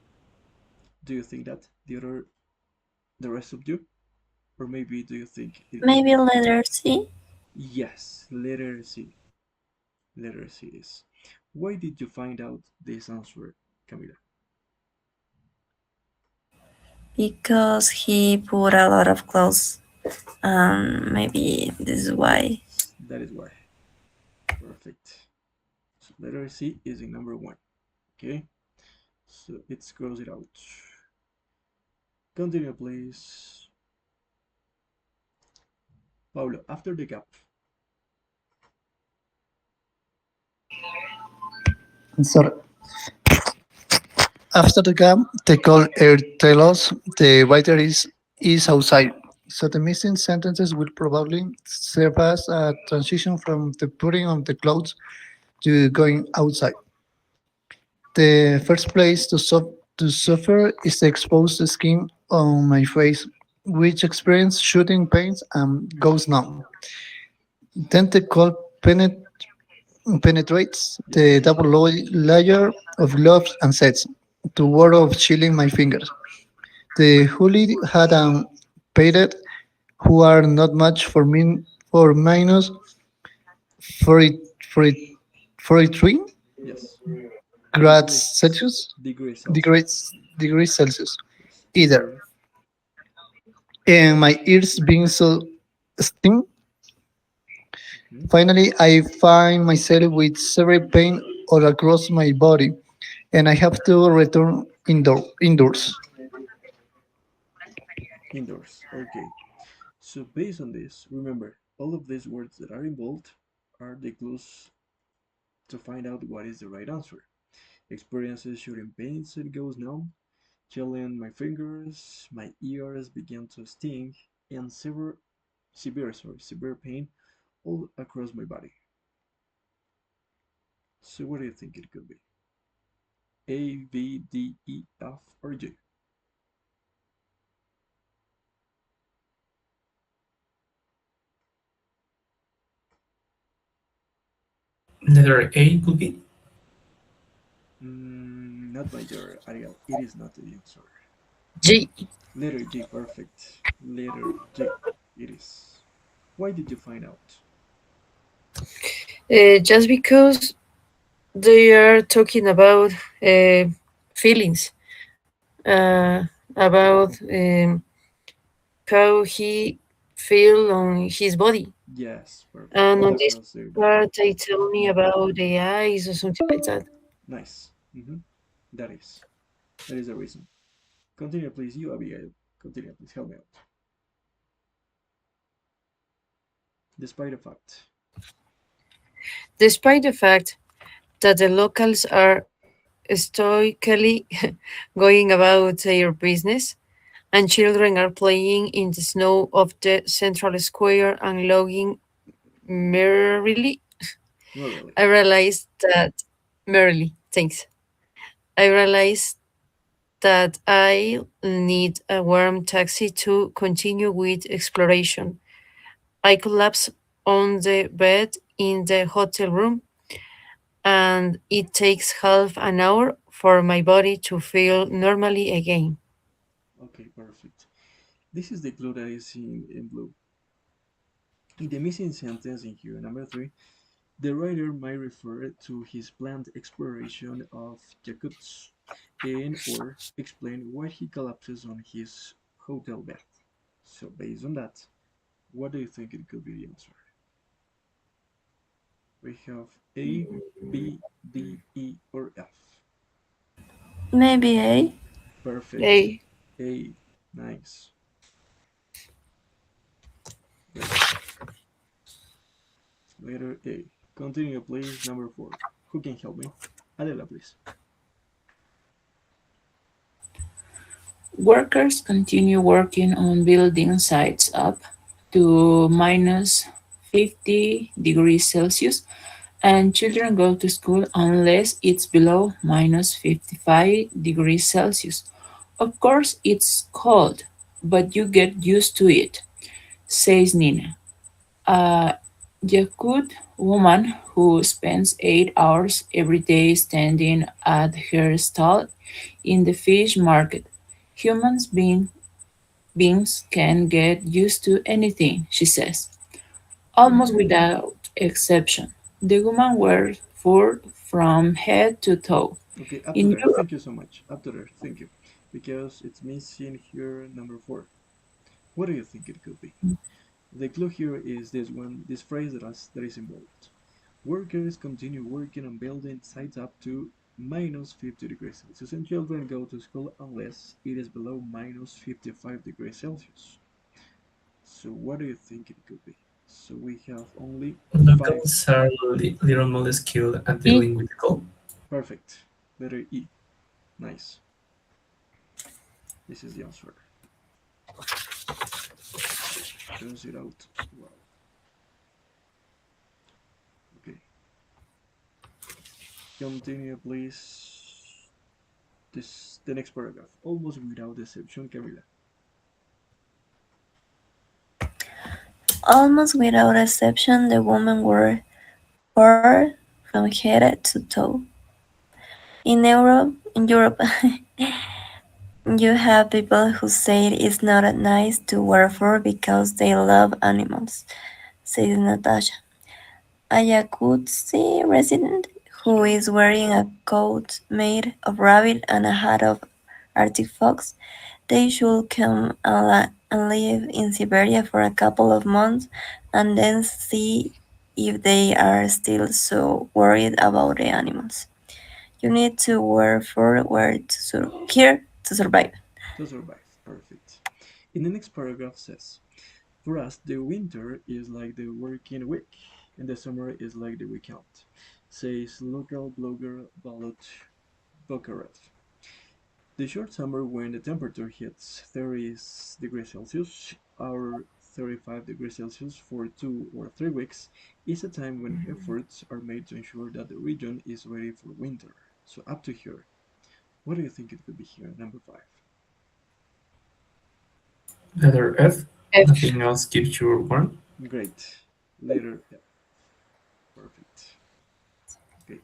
Speaker 1: Do you think that the rest of you, or maybe do you think it could
Speaker 3: Maybe
Speaker 1: be?
Speaker 3: letter C,
Speaker 1: Yes, letter C. Letter C is. Why did you find out this answer, Camila?
Speaker 3: because he put a lot of clothes. Maybe this is why.
Speaker 1: Yes, that is why. Perfect. So letter C is in number one. Okay, so let's cross it out. Continue, please. Pablo, after the gap.
Speaker 5: Sorry. After the gap, the cold air tells us the writer is outside. So the missing sentences will probably serve as a transition from the putting on the clothes to going outside. The first place to suffer is the exposed skin on my face, which experience shooting pains and goes numb. Then the cold penetrates the
Speaker 1: Yes.
Speaker 5: double layer of gloves and sets to ward of chilling my fingers. The hoodie had painted who are not much for minus 40, 40, 43
Speaker 1: Yes.
Speaker 5: grades
Speaker 1: Degrees.
Speaker 5: Celsius
Speaker 1: Degrees Celsius.
Speaker 5: degrees Celsius
Speaker 1: Yes.
Speaker 5: either.
Speaker 1: Either.
Speaker 5: And my ears being so sting.
Speaker 1: Mhm.
Speaker 5: Finally, I find myself with severe pain all across my body, and I have to return indoors.
Speaker 1: Indoors. Okay. So based on this, remember all of these words that are involved are the clues to find out what is the right answer. Experiences shooting pains it goes numb, chilling my fingers, my ears began to sting, and severe pain all across my body. So what do you think it could be? A, B, D, E, F, or G?
Speaker 6: Letter A could be.
Speaker 1: No, not by your Ariel. It is not the answer.
Speaker 4: G.
Speaker 1: Letter G, perfect. Letter G, it is. Why did you find out?
Speaker 4: Just because they are talking about uh, feelings, about how he feel on his body.
Speaker 1: Yes, perfect.
Speaker 4: And
Speaker 1: All
Speaker 4: on this
Speaker 1: across their body.
Speaker 4: part, they tell me about the eyes or something like that.
Speaker 1: Nice. That is. That is the reason. Continue, please. You, Abigail. Continue, please. Help me out. Despite the fact.
Speaker 4: Despite the fact that the locals are stoically going about their business, and children are playing in the snow of the central square and logging merrily,
Speaker 1: Not really.
Speaker 4: I realized that merrily, thanks. I realized that I need a warm taxi to continue with exploration. I collapse on the bed in the hotel room, and it takes half an hour for my body to feel normally again.
Speaker 1: Okay, perfect. This is the clue that is in blue. In the missing sentence in here, number three, the writer might refer to his planned exploration of Yakuts and or explain why he collapses on his hotel bed. So based on that, what do you think it could be the answer? We have A, B, D, E, or F.
Speaker 3: Maybe A.
Speaker 1: Perfect.
Speaker 4: Hey,
Speaker 1: A. Nice. Great. Letter A. Continue, please. Number four. Who can help me? Adela, please.
Speaker 2: Workers continue working on building sites up to minus 50 degrees Celsius, and children go to school unless it's below minus 55 degrees Celsius. Of course, it's cold, but you get used to it, says Nina. A Yakut woman who spends 8 hours every day standing at her stall in the fish market. Humans beings can get used to anything, she says, almost without exception. The woman wears fur from head to toe.
Speaker 1: Okay, up to
Speaker 2: In
Speaker 1: there.
Speaker 2: Europe,
Speaker 1: Thank you so much. Up to there. Thank you. Because it's missing here number four. What do you think it could be? The clue here is this one, this phrase that is involved. Workers continue working on building sites up to minus 50 degrees Celsius, and children go to school unless it is below minus 55 degrees Celsius. So, what do you think it could be? So, we have only five.
Speaker 6: Locals are little more skilled at
Speaker 4: E.
Speaker 6: dealing with the cold.
Speaker 1: Perfect. Letter E. Nice. This is the answer. Turns it out well. Okay. Continue, please. The next paragraph. Almost without exception, Camila.
Speaker 3: Almost without exception, the women were fur from head to toe. In Europe, you have people who say it's not nice to wear fur because they love animals, says Natasha. A Yakutsi resident who is wearing a coat made of rabbit and a hat of Arctic fox. They should come and live in Siberia for a couple of months and then see if they are still so worried about the animals. You need to wear fur here to survive.
Speaker 1: To survive. Perfect. In the next paragraph says, for us, the winter is like the working week, and the summer is like the weekend, says local blogger Balut Bokarev. The short summer when the temperature hits 30 degrees Celsius or 35 degrees Celsius for 2 or 3 weeks is a time when efforts are made to ensure that the region is ready for winter. So up to here. What do you think it could be here? Number five.
Speaker 6: Letter F.
Speaker 4: F.
Speaker 6: Nothing else keeps you warm.
Speaker 1: Great. Later. Yeah. Perfect. Okay.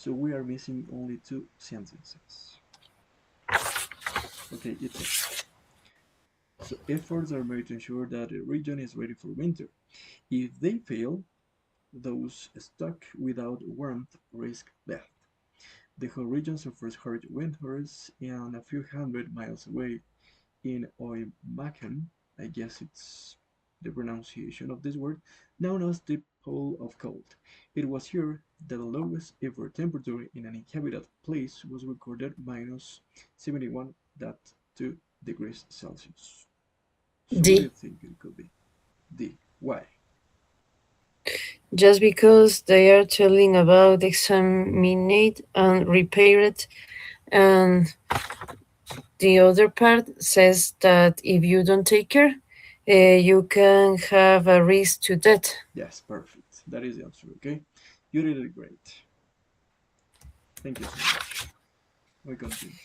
Speaker 1: So we are missing only two sentences. Okay, it says, so efforts are made to ensure that the region is ready for winter. If they fail, those stuck without warmth risk death. The whole region suffers harsh winters, and a few hundred miles away in Oimacan, I guess it's the pronunciation of this word, known as the Pole of Cold. It was here that the lowest ever temperature in an inhabited place was recorded minus 71.2 degrees Celsius. So what do you
Speaker 4: D.
Speaker 1: think it could be? D. Why?
Speaker 4: Just because they are telling about examinate and repair it, and the other part says that if you don't take care, you can have a risk to death.
Speaker 1: Yes, perfect. That is the answer, okay? You did it great. Thank you so much. We continue.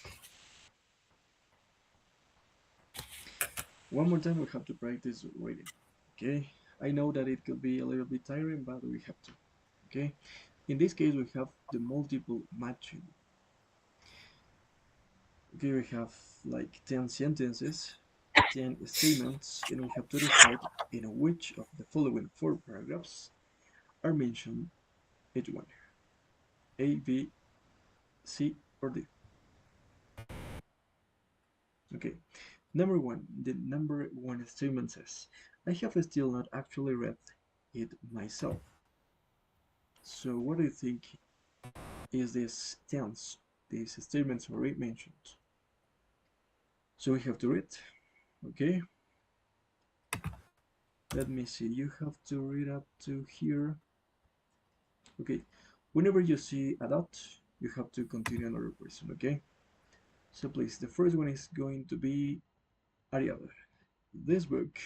Speaker 1: One more time, we have to practice reading, okay? I know that it could be a little bit tiring, but we have to, okay? In this case, we have the multiple matching. Okay, we have like 10 sentences, 10 statements, and we have to decide in which of the following four paragraphs are mentioned each one. A, B, C, or D. Okay, number one, the number one statement says, I have still not actually read it myself. So what do you think is this tense, these statements already mentioned? So we have to read, okay? Let me see, you have to read up to here. Okay, whenever you see a dot, you have to continue another person, okay? So please, the first one is going to be Ariel. This book,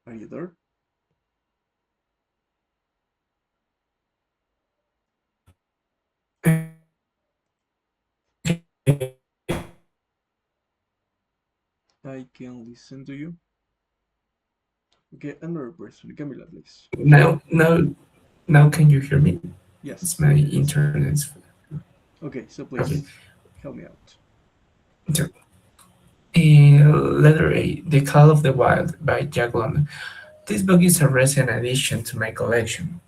Speaker 1: are you there? I can listen to you. Okay, another person, Camila, please.
Speaker 6: Now, can you hear me? It's
Speaker 1: Yes,
Speaker 6: my
Speaker 1: yes.
Speaker 6: internet.
Speaker 1: Okay, so
Speaker 6: Okay.
Speaker 1: please help me out.
Speaker 6: So, letter A, The Call of the Wild by Jack London. This book is a recent addition to my collection.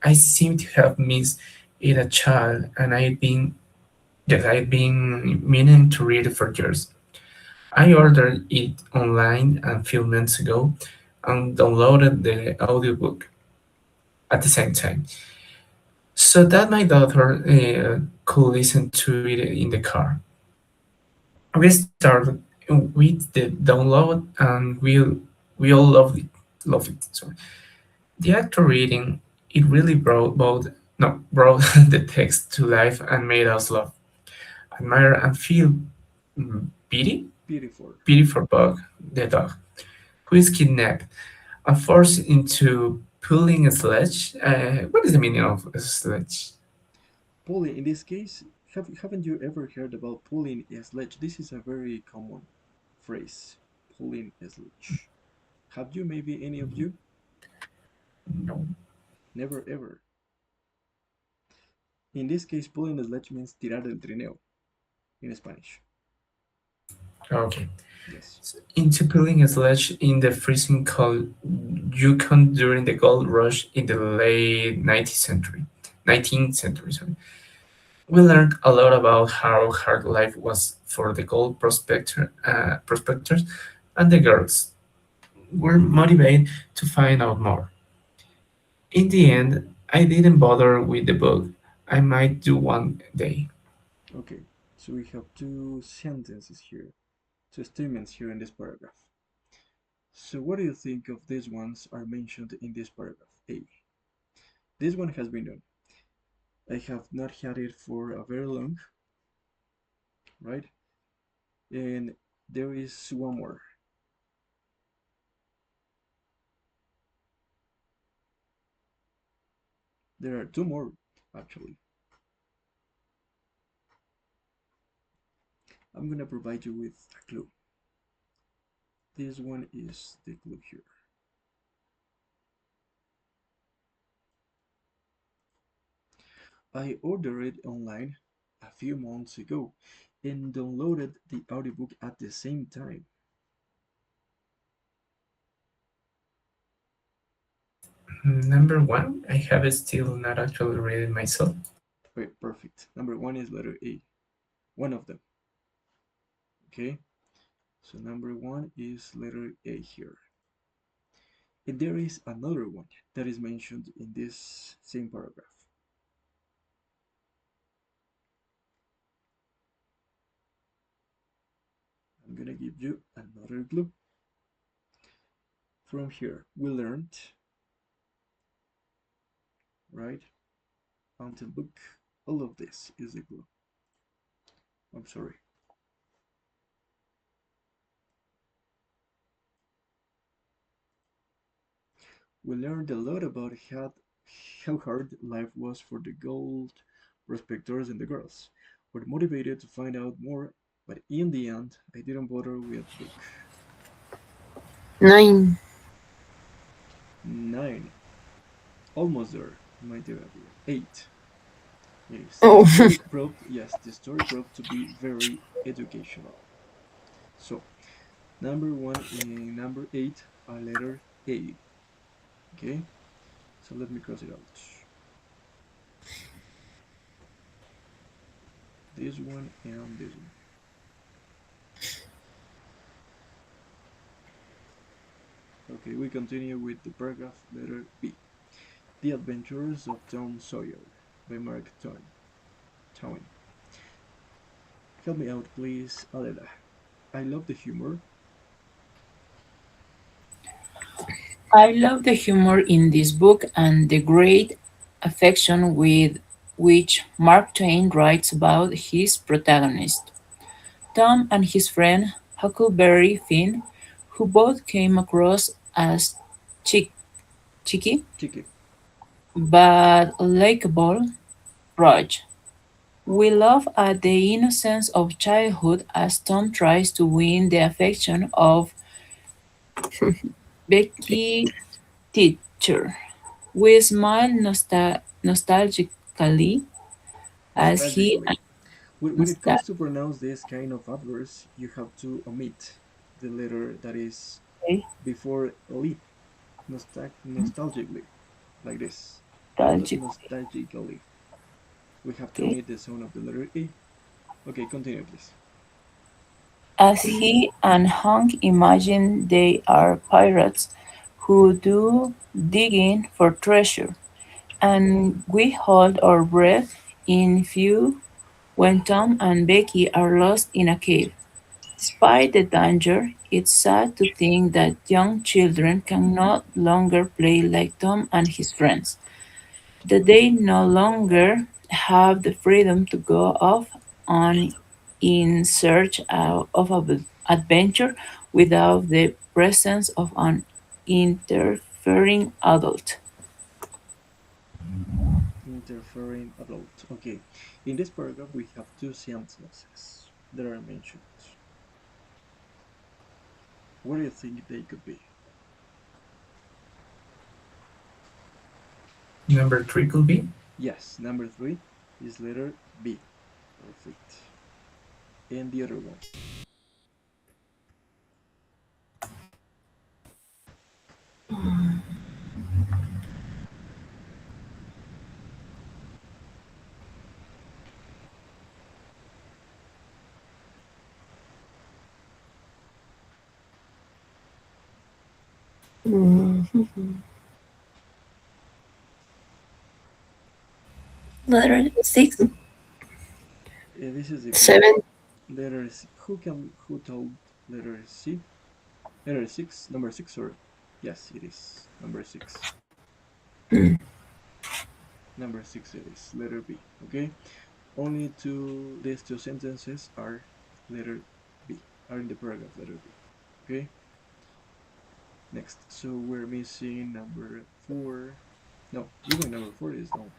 Speaker 6: I seem to have missed it a child, and I've been meaning to read it for years. I ordered it online a few months ago and downloaded the audiobook at the same time, so that my daughter could listen to it in the car. We started with the download, and we all loved it. So the actor reading it really brought the text to life and made us love, admire, and feel
Speaker 1: Beautiful.
Speaker 6: pity for Bug, the dog, who is kidnapped and forced into pulling a sledge. What is the meaning of a sledge?
Speaker 1: Pulling, in this case, haven't you ever heard about pulling a sledge? This is a very common phrase, pulling a sledge. Have you, maybe any of you?
Speaker 6: No.
Speaker 1: Never ever. In this case, pulling a sledge means tirar del trineo in Spanish.
Speaker 6: Okay.
Speaker 1: Yes.
Speaker 6: Into pulling a sledge in the freezing cold Yukon during the gold rush in the late 19th century. 19th century, sorry. We learned a lot about how hard life was for the prospectors, and the girls were motivated to find out more. In the end, I didn't bother with the book. I might do one day.
Speaker 1: Okay, so we have two sentences here, two statements here in this paragraph. So what do you think of these ones are mentioned in this paragraph? A. This one has been done. I have not had it for a very long, right? And there is one more. There are two more, actually. I'm gonna provide you with a clue. This one is the clue here. I ordered it online a few months ago and downloaded the audiobook at the same time.
Speaker 6: Number one, I have still not actually read it myself.
Speaker 1: Wait, perfect. Number one is letter A. One of them. Okay? So number one is letter A here. And there is another one that is mentioned in this same paragraph. I'm gonna give you another clue. From here, we learned, right? Until book, all of this is a clue. I'm sorry. We learned a lot about how hard life was for the gold prospectors and the girls. We're motivated to find out more, but in the end, I didn't bother with book
Speaker 4: 9.
Speaker 1: 9. Almost there, my dear Adrian. 8. Yes, the
Speaker 4: Oh,
Speaker 1: story proved yes, the story proved to be very educational. So number one and number 8 are letter A. Okay, so let me cross it out. This one and this one. Okay, we continue with the paragraph letter B. The Adventures of Tom Sawyer by Mark Twain. Help me out, please, Adela. I love the humor.
Speaker 2: I love the humor in this book and the great affection with which Mark Twain writes about his protagonist, Tom, and his friend Huckleberry Finn, who both came across as cheeky
Speaker 1: Chicky.
Speaker 2: but likable Raj. We laugh at the innocence of childhood as Tom tries to win the affection of Becky Teacher. We smile nostalgically as he
Speaker 1: Nostalgically. When it
Speaker 2: nostal-
Speaker 1: comes to pronounce this kind of adverbs, you have to omit the letter that is before li. Nostalgically, like this.
Speaker 2: nostalgic,
Speaker 1: Nostalgically. We have to
Speaker 2: okay,
Speaker 1: omit the sound of the letter E. Okay, continue, please.
Speaker 2: as he and Hank imagine they are pirates who do digging for treasure, and we hold our breath in fear when Tom and Becky are lost in a cave. Despite the danger, it's sad to think that young children can no longer play like Tom and his friends, that they no longer have the freedom to go off on in search of adventure without the presence of an interfering adult.
Speaker 1: Interfering adult. Okay, in this paragraph we have two sentences that are mentioned. What do you think they could be?
Speaker 6: Number three could be.
Speaker 1: Yes, number 3 is letter B. Perfect. And the other one.
Speaker 3: Letter 6.
Speaker 1: This is the clue.
Speaker 4: 7.
Speaker 1: Letter C. Who told letter C? Letter 6. Number 6, sorry. Yes, it is. Number 6. Number 6 it is. Letter B. Okay? Only these two sentences are letter B. Are in the paragraph letter B. Okay? Next. So we're missing number 4. No, even number 4 is no.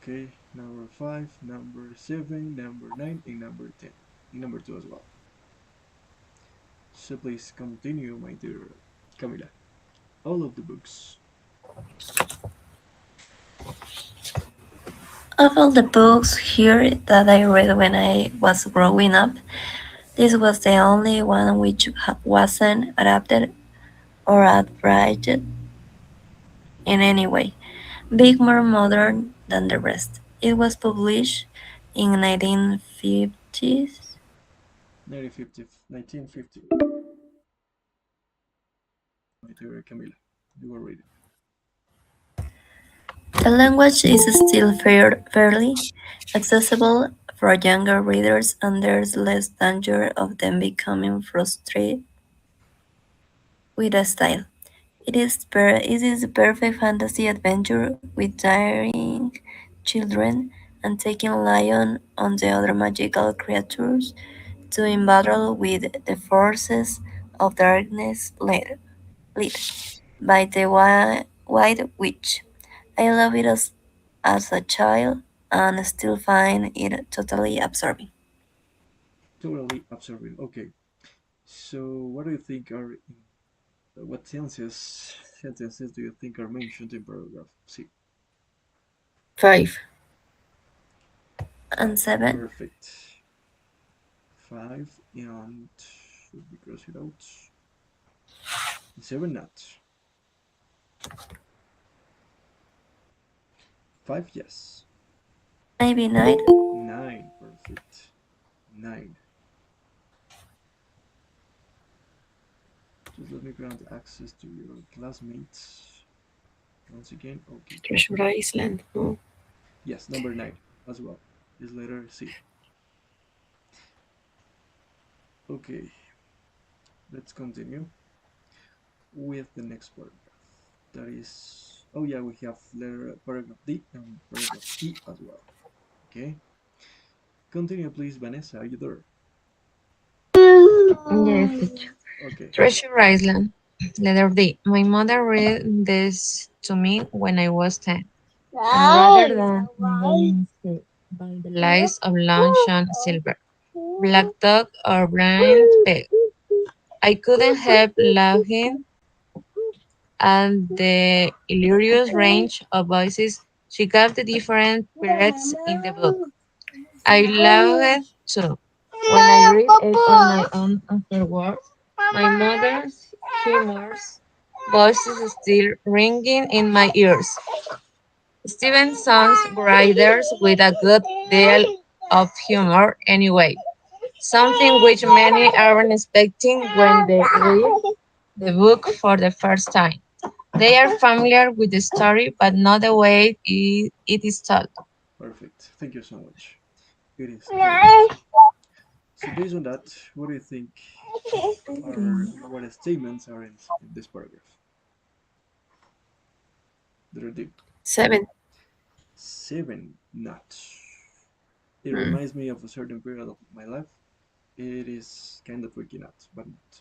Speaker 1: Okay, number 5, number 7, number 9, and number 10. And number 2 as well. So please continue, my dear Camila. All of the books.
Speaker 3: Of all the books here that I read when I was growing up, this was the only one which wasn't adapted or abridged in any way, being more modern than the rest. It was published in 1950s.
Speaker 1: 1950, 1950. My dear Camila, you were reading.
Speaker 3: The language is still fairly accessible for younger readers, and there's less danger of them becoming frustrated with the style. It is a perfect fantasy adventure with daring children and taking Lion and the other magical creatures to in battle with the forces of darkness led by the White Witch. I love it as a child and still find it totally absorbing.
Speaker 1: Totally absorbing. Okay. So what do you think are what sentences do you think are mentioned in paragraph C?
Speaker 4: 5.
Speaker 3: And seven,
Speaker 1: Perfect. 5 and should we cross it out? 7 not. 5 yes.
Speaker 3: maybe nine.
Speaker 1: 9 perfect. 9. Just let me grant access to your classmates once again. Okay.
Speaker 4: Treasure Island. No.
Speaker 1: Yes, number 9 as well is letter C. Okay, let's continue with the next paragraph. That is, oh yeah, we have letter paragraph D and paragraph E as well. Okay, continue please, Vanessa. Are you there?
Speaker 4: Yes, teacher.
Speaker 1: Okay,
Speaker 4: Treasure Island. Letter D. My mother read this to me when I was 10. And rather than being saved by the lies of Long John Silver, Black Dog, or Blind Pig, I couldn't help laughing at the hilarious range of voices she gave the different pirates in the book. I laughed too. When I read it on my own afterwards, my mother's humorous voice is still ringing in my ears. Stevenson's writers with a good deal of humor anyway, something which many aren't expecting when they read the book for the first time. They are familiar with the story, but not the way it is told.
Speaker 1: perfect. Thank you so much. It is told. So based on that, what do you think are what statements are in this paragraph? Letter D.
Speaker 4: 7.
Speaker 1: 7 not. It
Speaker 4: Hmm.
Speaker 1: reminds me of a certain period of my life. It is kind of freaking out, but not.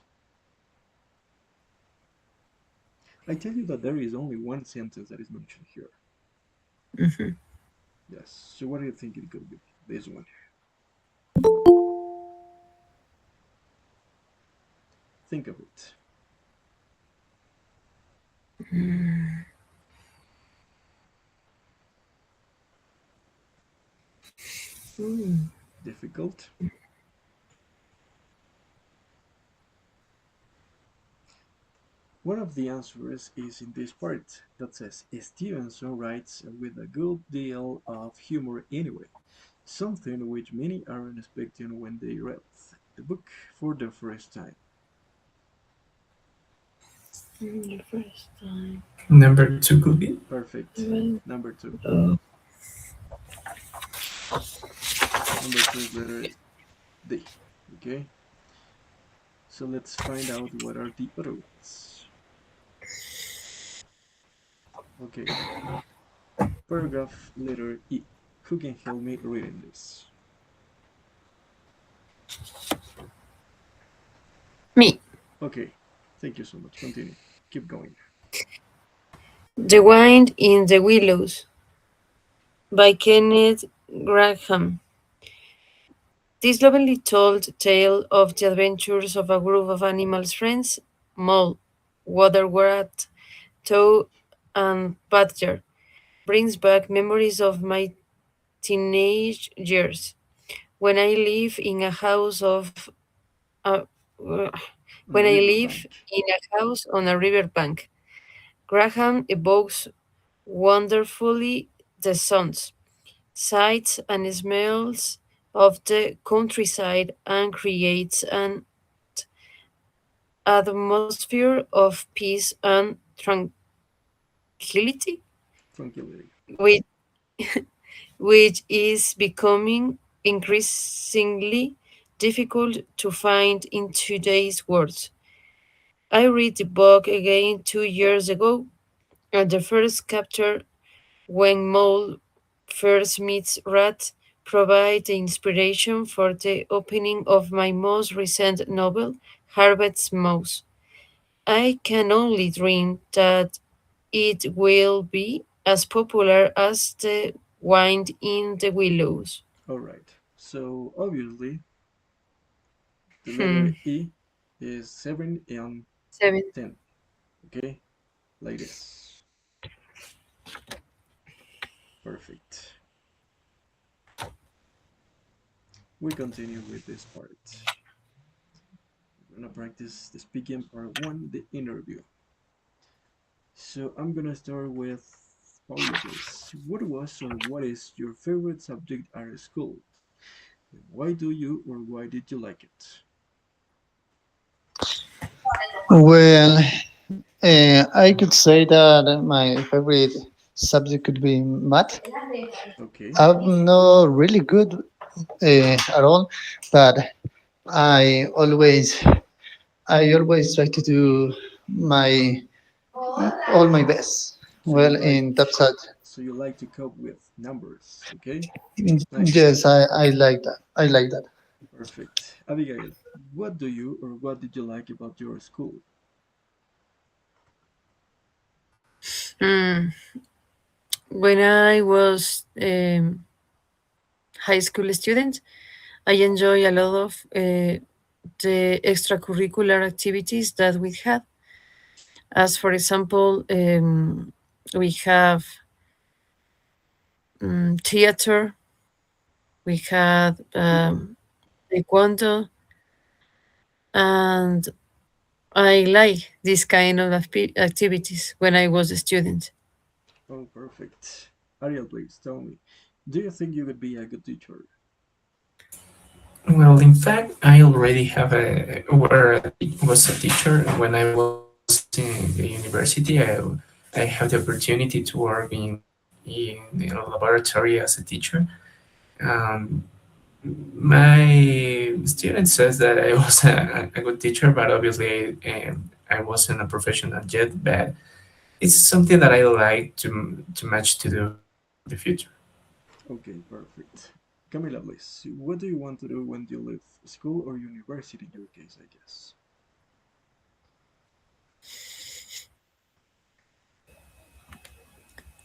Speaker 1: I tell you that there is only one sentence that is mentioned here.
Speaker 4: Mhm.
Speaker 1: Yes. So what do you think it could be? This one. Think of it.
Speaker 4: Hmm.
Speaker 1: Difficult. One of the answers is in this part that says Stevenson writes with a good deal of humor anyway, something which many aren't expecting when they read the book for the first time.
Speaker 4: The first time.
Speaker 6: Number 2 could be.
Speaker 1: Perfect.
Speaker 4: Well,
Speaker 1: Number 2.
Speaker 4: uh,
Speaker 1: Number 2 is letter D. Okay. So let's find out what are the other ones. Okay. Paragraph letter E. Who can help me reading this?
Speaker 4: Me.
Speaker 1: Okay. Thank you so much. Continue. Keep going.
Speaker 4: The Wind in the Willows by Kenneth Graham. This lovingly told tale of the adventures of a group of animals friends, Mole, Waterwart, Tow, and Badger, brings back memories of my teenage years when I live in a house of uh, uh,
Speaker 1: On
Speaker 4: when
Speaker 1: a
Speaker 4: I live
Speaker 1: riverbank.
Speaker 4: in a house on a riverbank. Graham evokes wonderfully the sounds, sights, and smells of the countryside and creates an atmosphere of peace and tranquility,
Speaker 1: Tranquility.
Speaker 4: which, which is becoming increasingly difficult to find in today's world. I read the book again 2 years ago, and the first chapter, when Mole first meets Rat, provide the inspiration for the opening of my most recent novel, Harvest Mouse. I can only dream that it will be as popular as the wind in the willows.
Speaker 1: Alright, so obviously the letter
Speaker 4: Hmm.
Speaker 1: E is 7 and
Speaker 4: Seven.
Speaker 1: 10. Okay, like this. Perfect. We continue with this part. We're gonna practice the speaking part one, the interview. So I'm gonna start with Paula, please. What was or what is your favorite subject at school? And why do you or why did you like it?
Speaker 5: Well, I could say that my favorite subject could be math.
Speaker 1: Okay,
Speaker 5: I'm not really good at all, but I always I always try to do my all my best.
Speaker 1: so you
Speaker 5: Well,
Speaker 1: like
Speaker 5: in that side,
Speaker 1: to cope with numbers. Okay,
Speaker 5: yes,
Speaker 1: nice,
Speaker 5: I like that. I like that.
Speaker 1: perfect. Abigail, what do you or what did you like about your school?
Speaker 4: Hmm. When I was high school student, I enjoy a lot of the extracurricular activities that we had. As for example, we have theater, we had taekwondo, and I like this kind of activities when I was a student.
Speaker 1: Oh, perfect. Ariel, please tell me, do you think you could be a good teacher?
Speaker 6: Well, in fact, I already have a where I was a teacher when I was in the university. I had the opportunity to work in a laboratory as a teacher. Um, my student says that I was a good teacher, but obviously I wasn't a professional yet. But it's something that I like to match to do in the future.
Speaker 1: Okay, perfect. Camila, please, what do you want to do when you leave school or university in your case, I guess?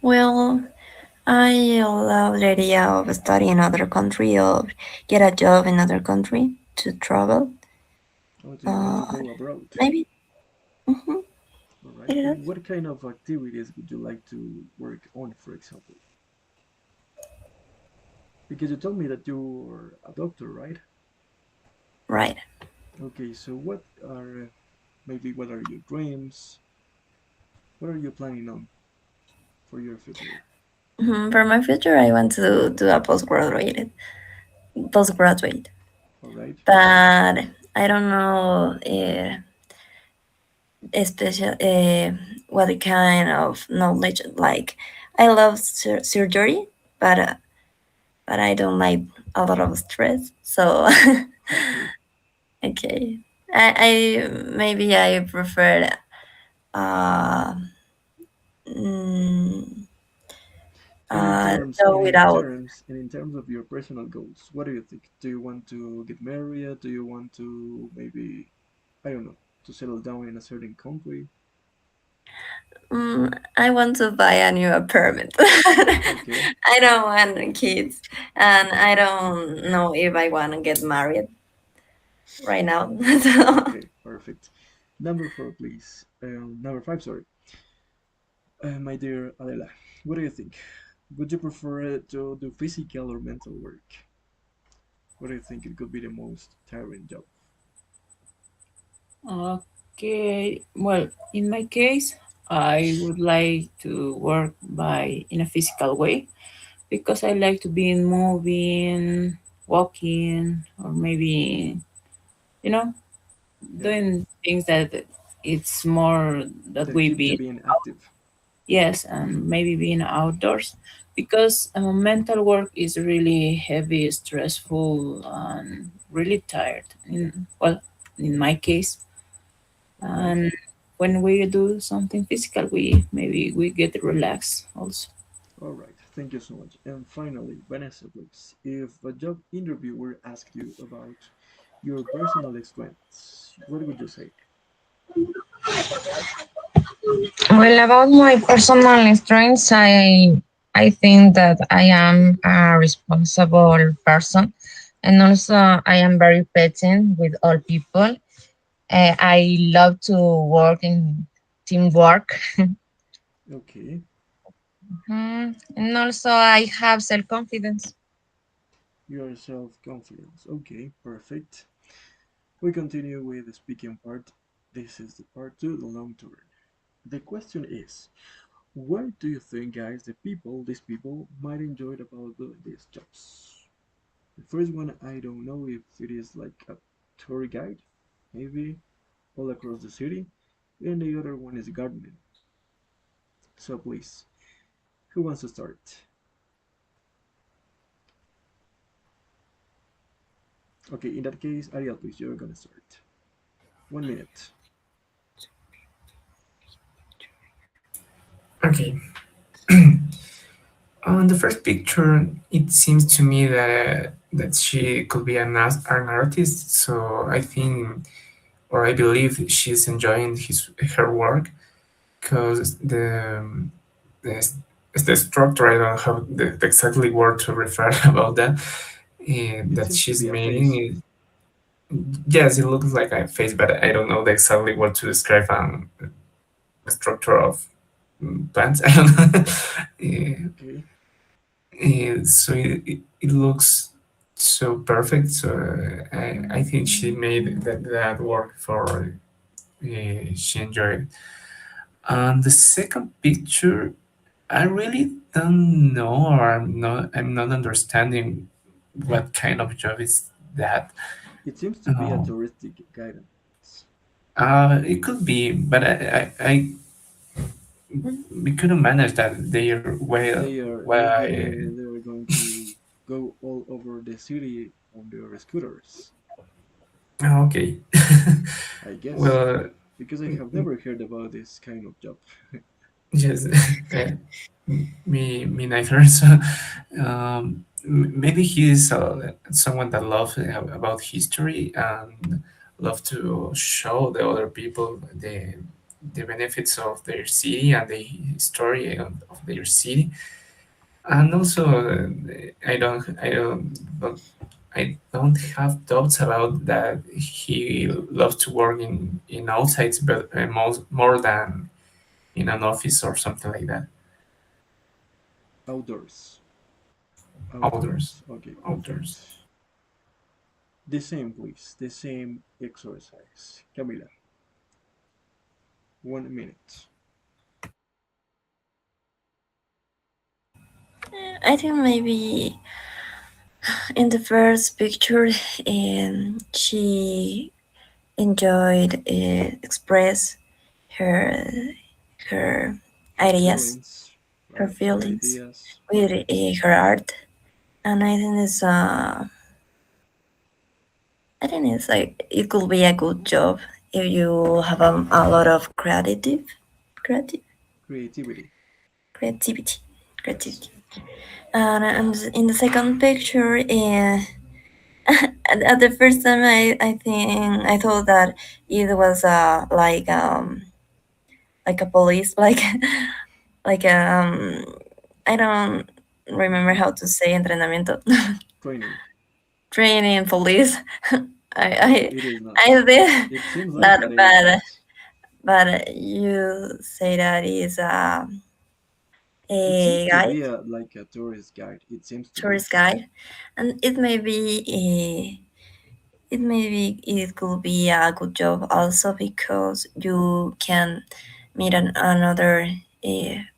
Speaker 3: Well, I love the idea of studying in another country or get a job in another country to travel.
Speaker 1: Or do you want to
Speaker 3: Uh,
Speaker 1: go abroad?
Speaker 3: maybe. hmm
Speaker 1: All right.
Speaker 3: Yes.
Speaker 1: And what kind of activities would you like to work on, for example? Because you told me that you're a doctor, right?
Speaker 3: Right.
Speaker 1: Okay, so what are maybe what are your dreams? What are you planning on for your future?
Speaker 3: For my future, I want to do a postgraduate,
Speaker 1: All right.
Speaker 3: but I don't know special what kind of knowledge. Like, I love surgery, but uh, but I don't like a lot of stress. So
Speaker 1: Okay.
Speaker 3: okay, I maybe I prefer uh, mm,
Speaker 1: And
Speaker 3: go without.
Speaker 1: in terms of your personal goals, what do you think? Do you want to get married? Do you want to maybe I don't know to settle down in a certain country?
Speaker 3: I want to buy a new apartment.
Speaker 1: Okay,
Speaker 3: I don't want kids, and I don't know if I want to get married right now. So,
Speaker 1: okay, perfect. Number four, please. Number five, sorry. My dear Adela, what do you think? Would you prefer to do physical or mental work? What do you think it could be the most tiring job?
Speaker 2: Okay, well, in my case, I would like to work by in a physical way because I like to be moving, walking, or maybe you know
Speaker 1: Yeah,
Speaker 2: doing things that it's more that
Speaker 1: that
Speaker 2: we
Speaker 1: keeps you
Speaker 2: be.
Speaker 1: being active.
Speaker 2: Yes, and maybe being outdoors because mental work is really heavy, stressful, and really tired. Well, in my case,
Speaker 1: Right.
Speaker 2: and when we do something physical, we maybe we get relaxed also.
Speaker 1: All right. Thank you so much. And finally, Vanessa, please. If a job interviewer asked you about your personal strengths, what would you say?
Speaker 7: Well, about my personal strengths, I think that I am a responsible person, and also I am very patient with all people. I love to work in teamwork.
Speaker 1: Okay,
Speaker 7: And also I have self confidence.
Speaker 1: your self confidence. Okay, perfect. We continue with the speaking part. This is the part two, the long turn. The question is, what do you think, guys, these people, might enjoy about doing these jobs? The first one, I don't know if it is like a tour guide, maybe all across the city, and the other one is gardening. So please, who wants to start? Okay, in that case, Ariel, please, you're gonna start. 1 minute.
Speaker 6: Okay. On the first picture, it seems to me that she could be an artist. So I think, or I believe, she's enjoying her work because the the structure. I don't have the exactly word to refer about that.
Speaker 1: It
Speaker 6: That
Speaker 1: seems to
Speaker 6: she's
Speaker 1: be a
Speaker 6: making
Speaker 1: face.
Speaker 6: is, yes, it looks like a face, but I don't know the exactly word to describe the structure of plants. I don't know.
Speaker 1: Okay,
Speaker 6: So it looks so perfect. So I think she made that work for she enjoyed. And the second picture, I really don't know, or I'm not understanding what kind of job is that.
Speaker 1: it seems to be a
Speaker 6: Uh,
Speaker 1: touristic guidance.
Speaker 6: it could be, but I we couldn't manage that. They're well,
Speaker 1: They are going to go all over the city on their scooters.
Speaker 6: okay.
Speaker 1: I guess
Speaker 6: Well,
Speaker 1: because I have never heard about this kind of job.
Speaker 6: yes, uh, me neither. So maybe he's someone that loves about history and love to show the other people the benefits of their city and the history of their city. And also, I don't have doubts about that. He loves to work in outsides, but more than in an office or something like that.
Speaker 1: Outdoors.
Speaker 6: Outdoors,
Speaker 1: Outdoors. Okay,
Speaker 6: outdoors.
Speaker 1: perfect. The same, please. The same exercise. Camila, 1 minute.
Speaker 3: I think maybe in the first picture, she enjoyed express her her
Speaker 1: Her
Speaker 3: ideas,
Speaker 1: feelings,
Speaker 3: her
Speaker 1: right? Her
Speaker 3: feelings
Speaker 1: ideas.
Speaker 3: with her art, and I think it's like it could be a good job if you have a lot of creative
Speaker 1: Creativity.
Speaker 3: creativity,
Speaker 1: Yes.
Speaker 3: creativity. And in the second picture, at the first time, I think I thought that it was like like a police, like like I don't remember how to say entrenamiento.
Speaker 1: Training.
Speaker 3: Training police. I
Speaker 1: No,
Speaker 3: I
Speaker 1: it is not.
Speaker 3: I did
Speaker 1: It seems like,
Speaker 3: that,
Speaker 1: but it is not.
Speaker 3: but you say that is
Speaker 1: It seems
Speaker 3: a
Speaker 1: to
Speaker 3: guide,
Speaker 1: be like a tourist guide. It seems to be.
Speaker 3: tourist guide, and it may be it could be a good job also because you can meet another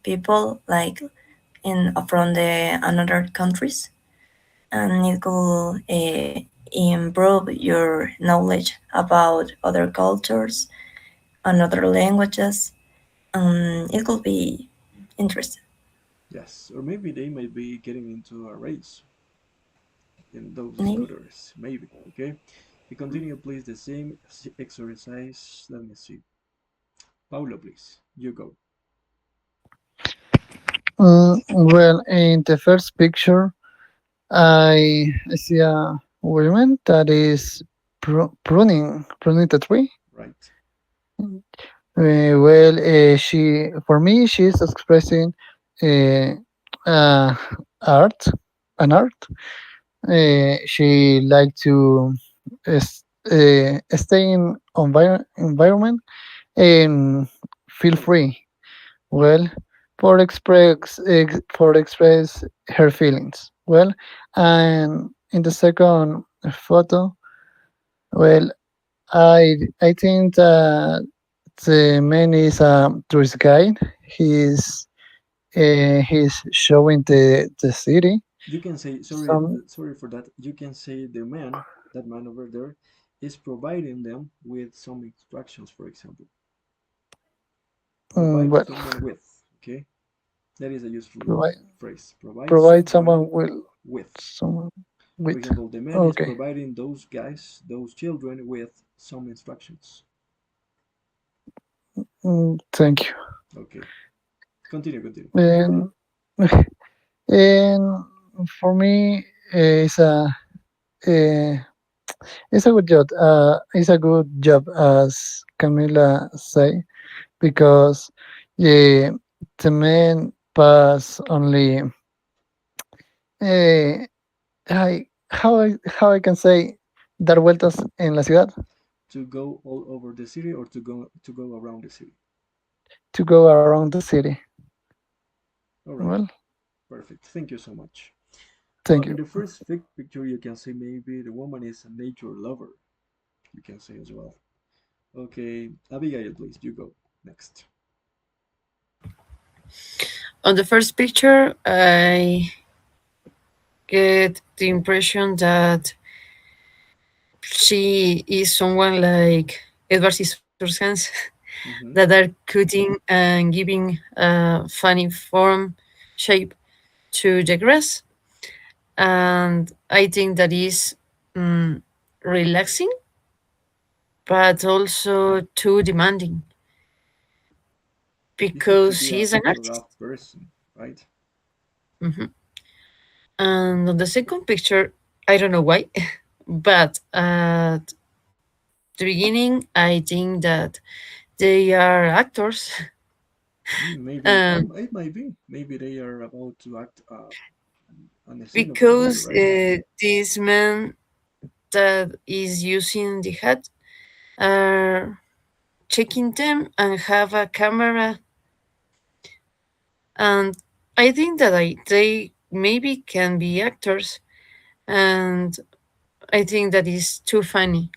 Speaker 3: people like in from the another countries, and it could improve your knowledge about other cultures and other languages. It could be interesting.
Speaker 1: Yes, or maybe they might be getting into a race in those
Speaker 3: Maybe.
Speaker 1: scooters. Maybe. Okay. We continue, please. The same exercise. Let me see. Paulo, please. You go.
Speaker 5: Well, in the first picture, I see a woman that is pruning the tree.
Speaker 1: Right.
Speaker 5: Well, she for me she's expressing uh, uh, art, an art. She like to stay in environment and feel free. Well, for express her feelings. Well, and in the second photo, well, I think that the man is a tourist guide. He's showing the city.
Speaker 1: You can say sorry.
Speaker 5: Some
Speaker 1: Sorry for that. You can say the man, that man over there, is providing them with some instructions. For example, provide
Speaker 5: well,
Speaker 1: someone with. Okay, that is a useful
Speaker 5: provide
Speaker 1: phrase. Provide
Speaker 5: provide
Speaker 1: someone
Speaker 5: someone with
Speaker 1: with.
Speaker 5: someone
Speaker 1: For
Speaker 5: with.
Speaker 1: example, the man is
Speaker 5: Okay.
Speaker 1: providing those guys, those children, with some instructions.
Speaker 5: Thank you.
Speaker 1: Okay, continue, continue.
Speaker 5: And and for me, uh, it's a good job. It's a good job, as Camila say, because uh, the men pass only. Uh, how I can say dar vueltas en la ciudad,
Speaker 1: To go all over the city or to go around the city.
Speaker 5: to go around the city.
Speaker 1: All right,
Speaker 5: Well,
Speaker 1: perfect. Thank you so much. Well,
Speaker 5: thank
Speaker 1: in
Speaker 5: you.
Speaker 1: the first picture, you can say maybe the woman is a nature lover. You can say as well. Okay, Abigail, please, you go next.
Speaker 4: On the first picture, I get the impression that she is someone like Edward Scissorhands that
Speaker 1: Mm-hmm.
Speaker 4: are cutting and giving a funny form shape to the grass. And I think that is mm, relaxing, but also too demanding
Speaker 1: It seems to
Speaker 4: because
Speaker 1: be
Speaker 4: he's an
Speaker 1: a
Speaker 4: artist.
Speaker 1: rough person, right?
Speaker 4: Mhm. And on the second picture, I don't know why, but at the beginning, I think that they are actors.
Speaker 1: Maybe
Speaker 4: um,
Speaker 1: it might be. Maybe they are about to act on the scene of a movie,
Speaker 4: because
Speaker 1: right?
Speaker 4: this man that is using the hat are checking them and have a camera, and I think that they maybe can be actors, and I think that is too funny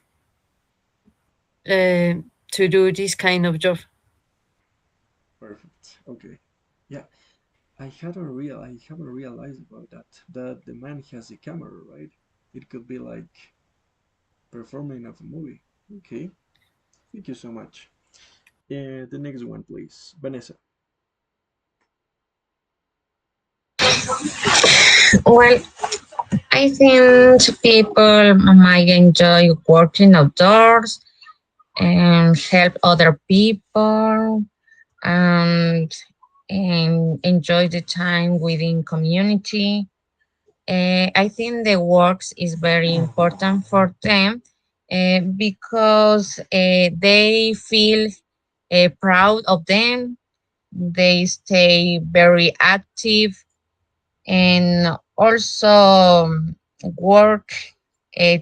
Speaker 4: uh, to do this kind of job.
Speaker 1: Perfect. Okay. Yeah, I haven't realized about that the man has a camera, right? It could be like performing of a movie. Okay. Thank you so much. The next one, please, Vanessa.
Speaker 7: Well, I think people might enjoy working outdoors and help other people and, and enjoy the time within community. I think the works is very important for them because they feel proud of them. They stay very active, and also work,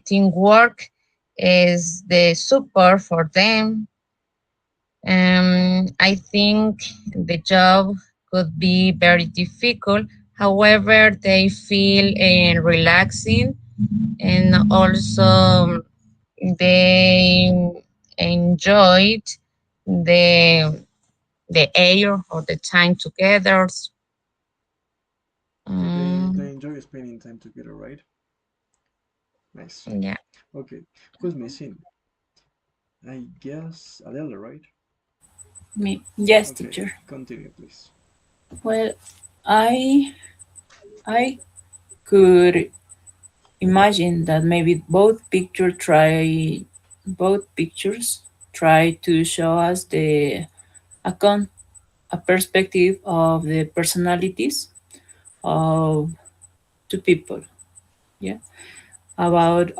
Speaker 7: teamwork is the support for them. I think the job could be very difficult. However, they feel relaxing, and also they enjoyed the air or the time together.
Speaker 1: Okay, they
Speaker 7: Mm,
Speaker 1: enjoy spending time together, right? Nice.
Speaker 7: yeah.
Speaker 1: Okay, who's missing? I guess Adela, right?
Speaker 2: Me. Yes,
Speaker 1: Okay,
Speaker 2: teacher.
Speaker 1: continue, please.
Speaker 2: Well, I I could imagine that maybe both pictures try to show us the account a perspective of the personalities of two people. Yeah, about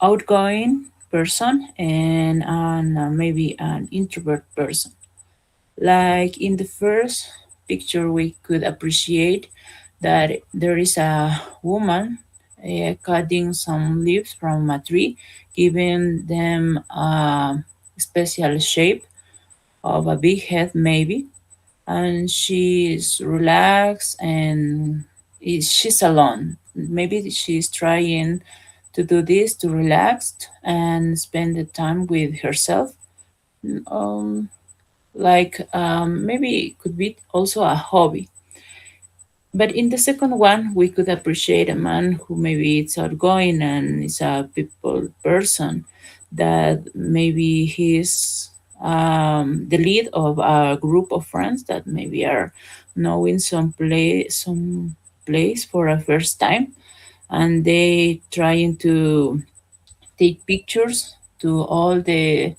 Speaker 2: outgoing person and maybe an introvert person. Like in the first picture, we could appreciate that there is a woman cutting some leaves from a tree, giving them a special shape of a big head, maybe. And she's relaxed and she's alone. Maybe she's trying to do this to relax and spend the time with herself. Maybe it could be also a hobby. But in the second one, we could appreciate a man who maybe is outgoing and is a people person, that maybe he's the lead of a group of friends that maybe are knowing some place for a first time, and they trying to take pictures to all the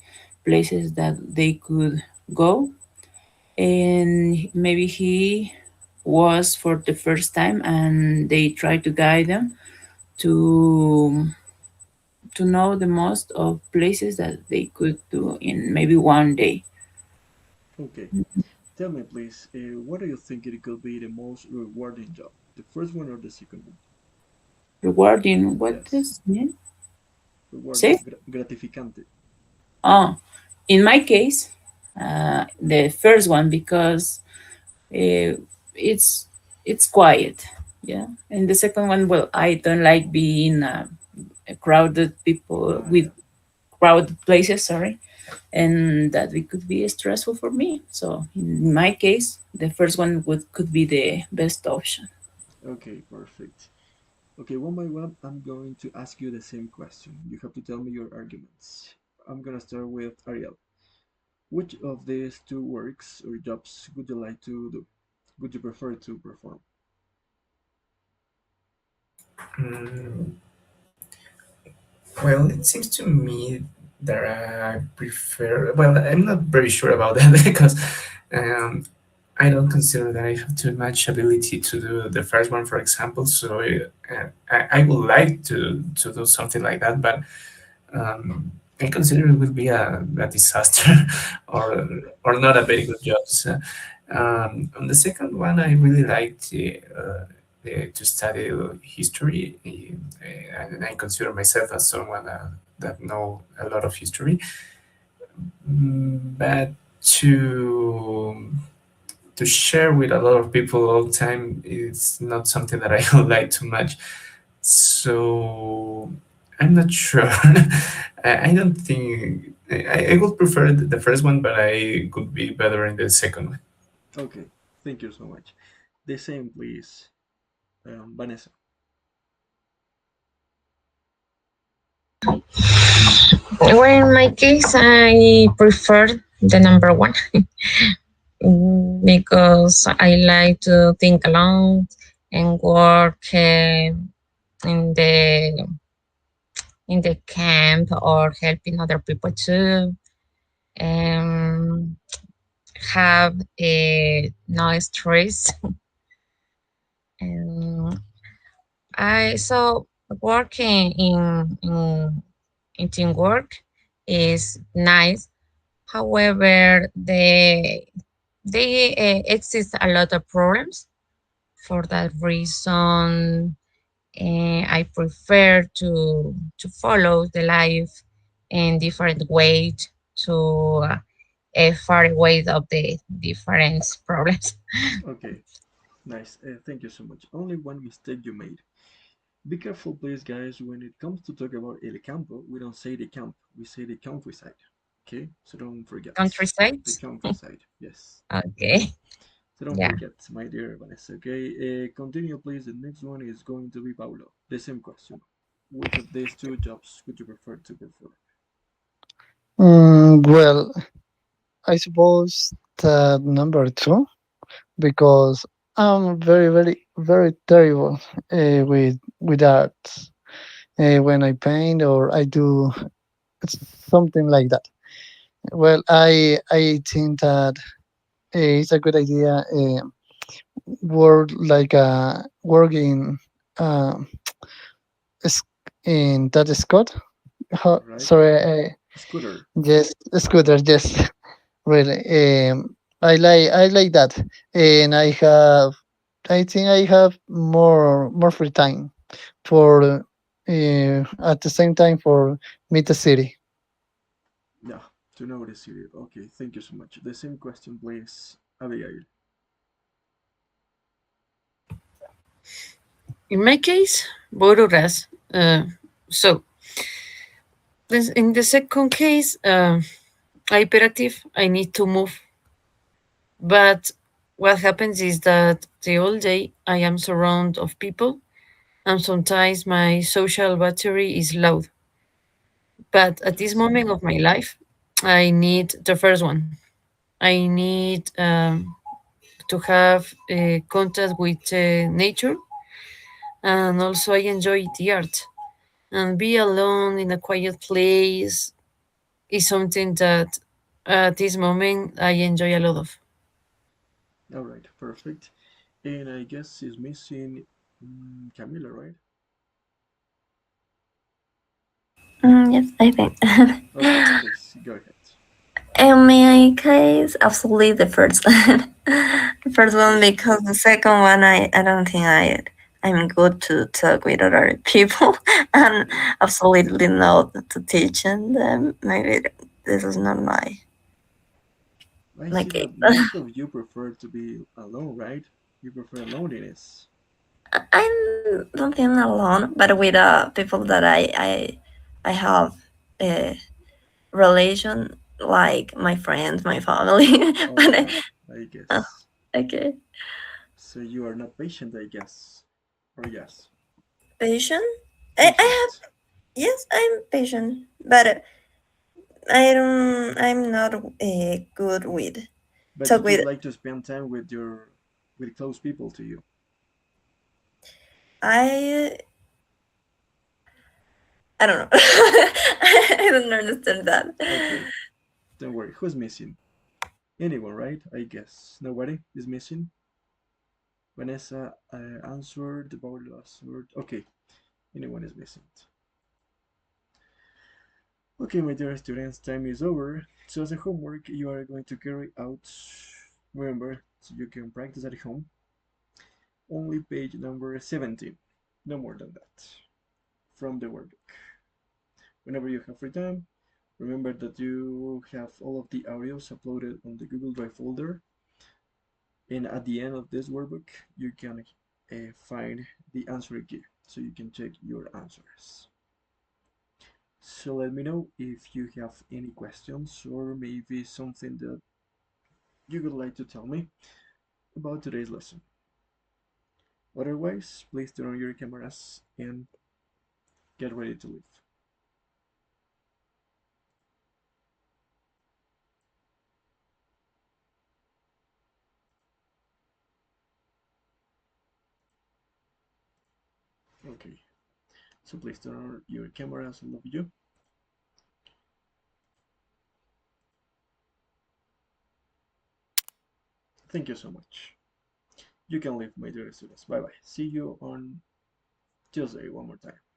Speaker 2: places that they could go, and maybe he was for the first time and they try to guide them to know the most of places that they could do in maybe one day.
Speaker 1: Okay, tell me, please, what do you think it could be the most rewarding job? The first one or the second one?
Speaker 2: Rewarding, what
Speaker 1: Yes,
Speaker 2: does it mean?
Speaker 1: rewarding,
Speaker 2: Say?
Speaker 1: gratificante.
Speaker 2: Oh, in my case, the first one, because uh, it's it's quiet. Yeah, and the second one, well, I don't like being a crowded people
Speaker 1: Ah,
Speaker 2: with
Speaker 1: yeah.
Speaker 2: crowded places. Sorry, and that it could be stressful for me. So in my case, the first one would could be the best option.
Speaker 1: Okay, perfect. Okay, one by one, I'm going to ask you the same question. You have to tell me your arguments. I'm gonna start with Ariel. Which of these two works or jobs would you like to do? Would you prefer to perform?
Speaker 6: Mm, well, it seems to me that I prefer. Well, I'm not very sure about that because um, I don't consider that I have too much ability to do the first one, for example. So I would like to do something like that, but I consider it will be a disaster or not a very good job. So, on the second one, I really liked to study history, and I consider myself as someone that know a lot of history. But to share with a lot of people all the time is not something that I like too much. So I'm not sure. I don't think I would prefer the first one, but I could be better in the second one.
Speaker 1: Okay, thank you so much. The same, please, Vanessa.
Speaker 7: Well, in my case, I prefer the number one. Because I like to think alone and work in the camp or helping other people too. Um, have a no stress. And I so working in teamwork is nice. However, they exist a lot of problems. For that reason, I prefer to follow the life in different ways to far away of the different problems.
Speaker 1: Okay, nice. Thank you so much. Only one mistake you made. Be careful, please, guys. When it comes to talk about El Campo, we don't say the camp, we say the countryside. Okay, so don't forget
Speaker 7: Countryside.
Speaker 1: the countryside. Yes. Okay,
Speaker 7: Okay.
Speaker 1: so don't
Speaker 7: Yeah.
Speaker 1: forget, my dear Vanessa. Okay, continue, please. The next one is going to be Paulo. The same question. Which of these two jobs would you prefer to perform?
Speaker 5: Well, I suppose that number two, because I'm very, very, very terrible with art. When I paint or I do something like that. Well, I think that it's a good idea. Working uh, is- in that Scott.
Speaker 1: All right,
Speaker 5: Sorry,
Speaker 1: scooter.
Speaker 5: yes, scooter. Yes, really. I like that, and I think I have more free time for at the same time for meet the city.
Speaker 1: Yeah, to know the city. Okay, thank you so much. The same question, please, Abigail.
Speaker 4: In my case, both of us. So, in the second case, hyperactive, I need to move. But what happens is that the whole day I am surrounded of people, and sometimes my social battery is low. But at this
Speaker 1: Yes.
Speaker 4: moment of my life, I need the first one. I need to have contact with nature, and also I enjoy the art. And be alone in a quiet place is something that at this moment I enjoy a lot of.
Speaker 1: All right, perfect. And I guess he's missing Camila, right?
Speaker 3: Yes, I think.
Speaker 1: Okay, please go ahead.
Speaker 3: In my case, absolutely the first one. The first one
Speaker 1: First.
Speaker 3: because the second one, I don't think I'm good to talk with other people and
Speaker 1: Okay.
Speaker 3: absolutely not to teach them. Maybe this is not
Speaker 1: I
Speaker 3: my
Speaker 1: see
Speaker 3: case.
Speaker 1: that most of you prefer to be alone, right? You prefer loneliness.
Speaker 3: I'm not feeling alone, but with people that I have a relation like my friends, my family.
Speaker 1: All
Speaker 3: but
Speaker 1: right, I
Speaker 3: uh,
Speaker 1: guess.
Speaker 3: okay,
Speaker 1: So you are not patient, I guess. Or yes,
Speaker 3: patient. I have
Speaker 1: patient.
Speaker 3: yes, I'm patient, but I don't. I'm not good with
Speaker 1: But you
Speaker 3: talk
Speaker 1: just
Speaker 3: with.
Speaker 1: like to spend time with your with close people to you.
Speaker 3: I I don't know. I don't understand that.
Speaker 1: Okay, don't worry. Who's missing? Anyone, right? I guess. Nobody is missing. Vanessa answered. Paolo answered. Okay, anyone is missing. Okay, my dear students, time is over. So as a homework, you are going to carry out, remember, so you can practice at home, only page number 17, no more than that, from the workbook. Whenever you have free time, remember that you have all of the audios uploaded on the Google Drive folder, and at the end of this workbook, you can find the answer key, so you can check your answers. So let me know if you have any questions or maybe something that you would like to tell me about today's lesson. Otherwise, please turn on your cameras and get ready to leave. Okay, so please turn on your cameras, all of you. Thank you so much. You can leave, my dear students. Bye bye. See you on Tuesday one more time.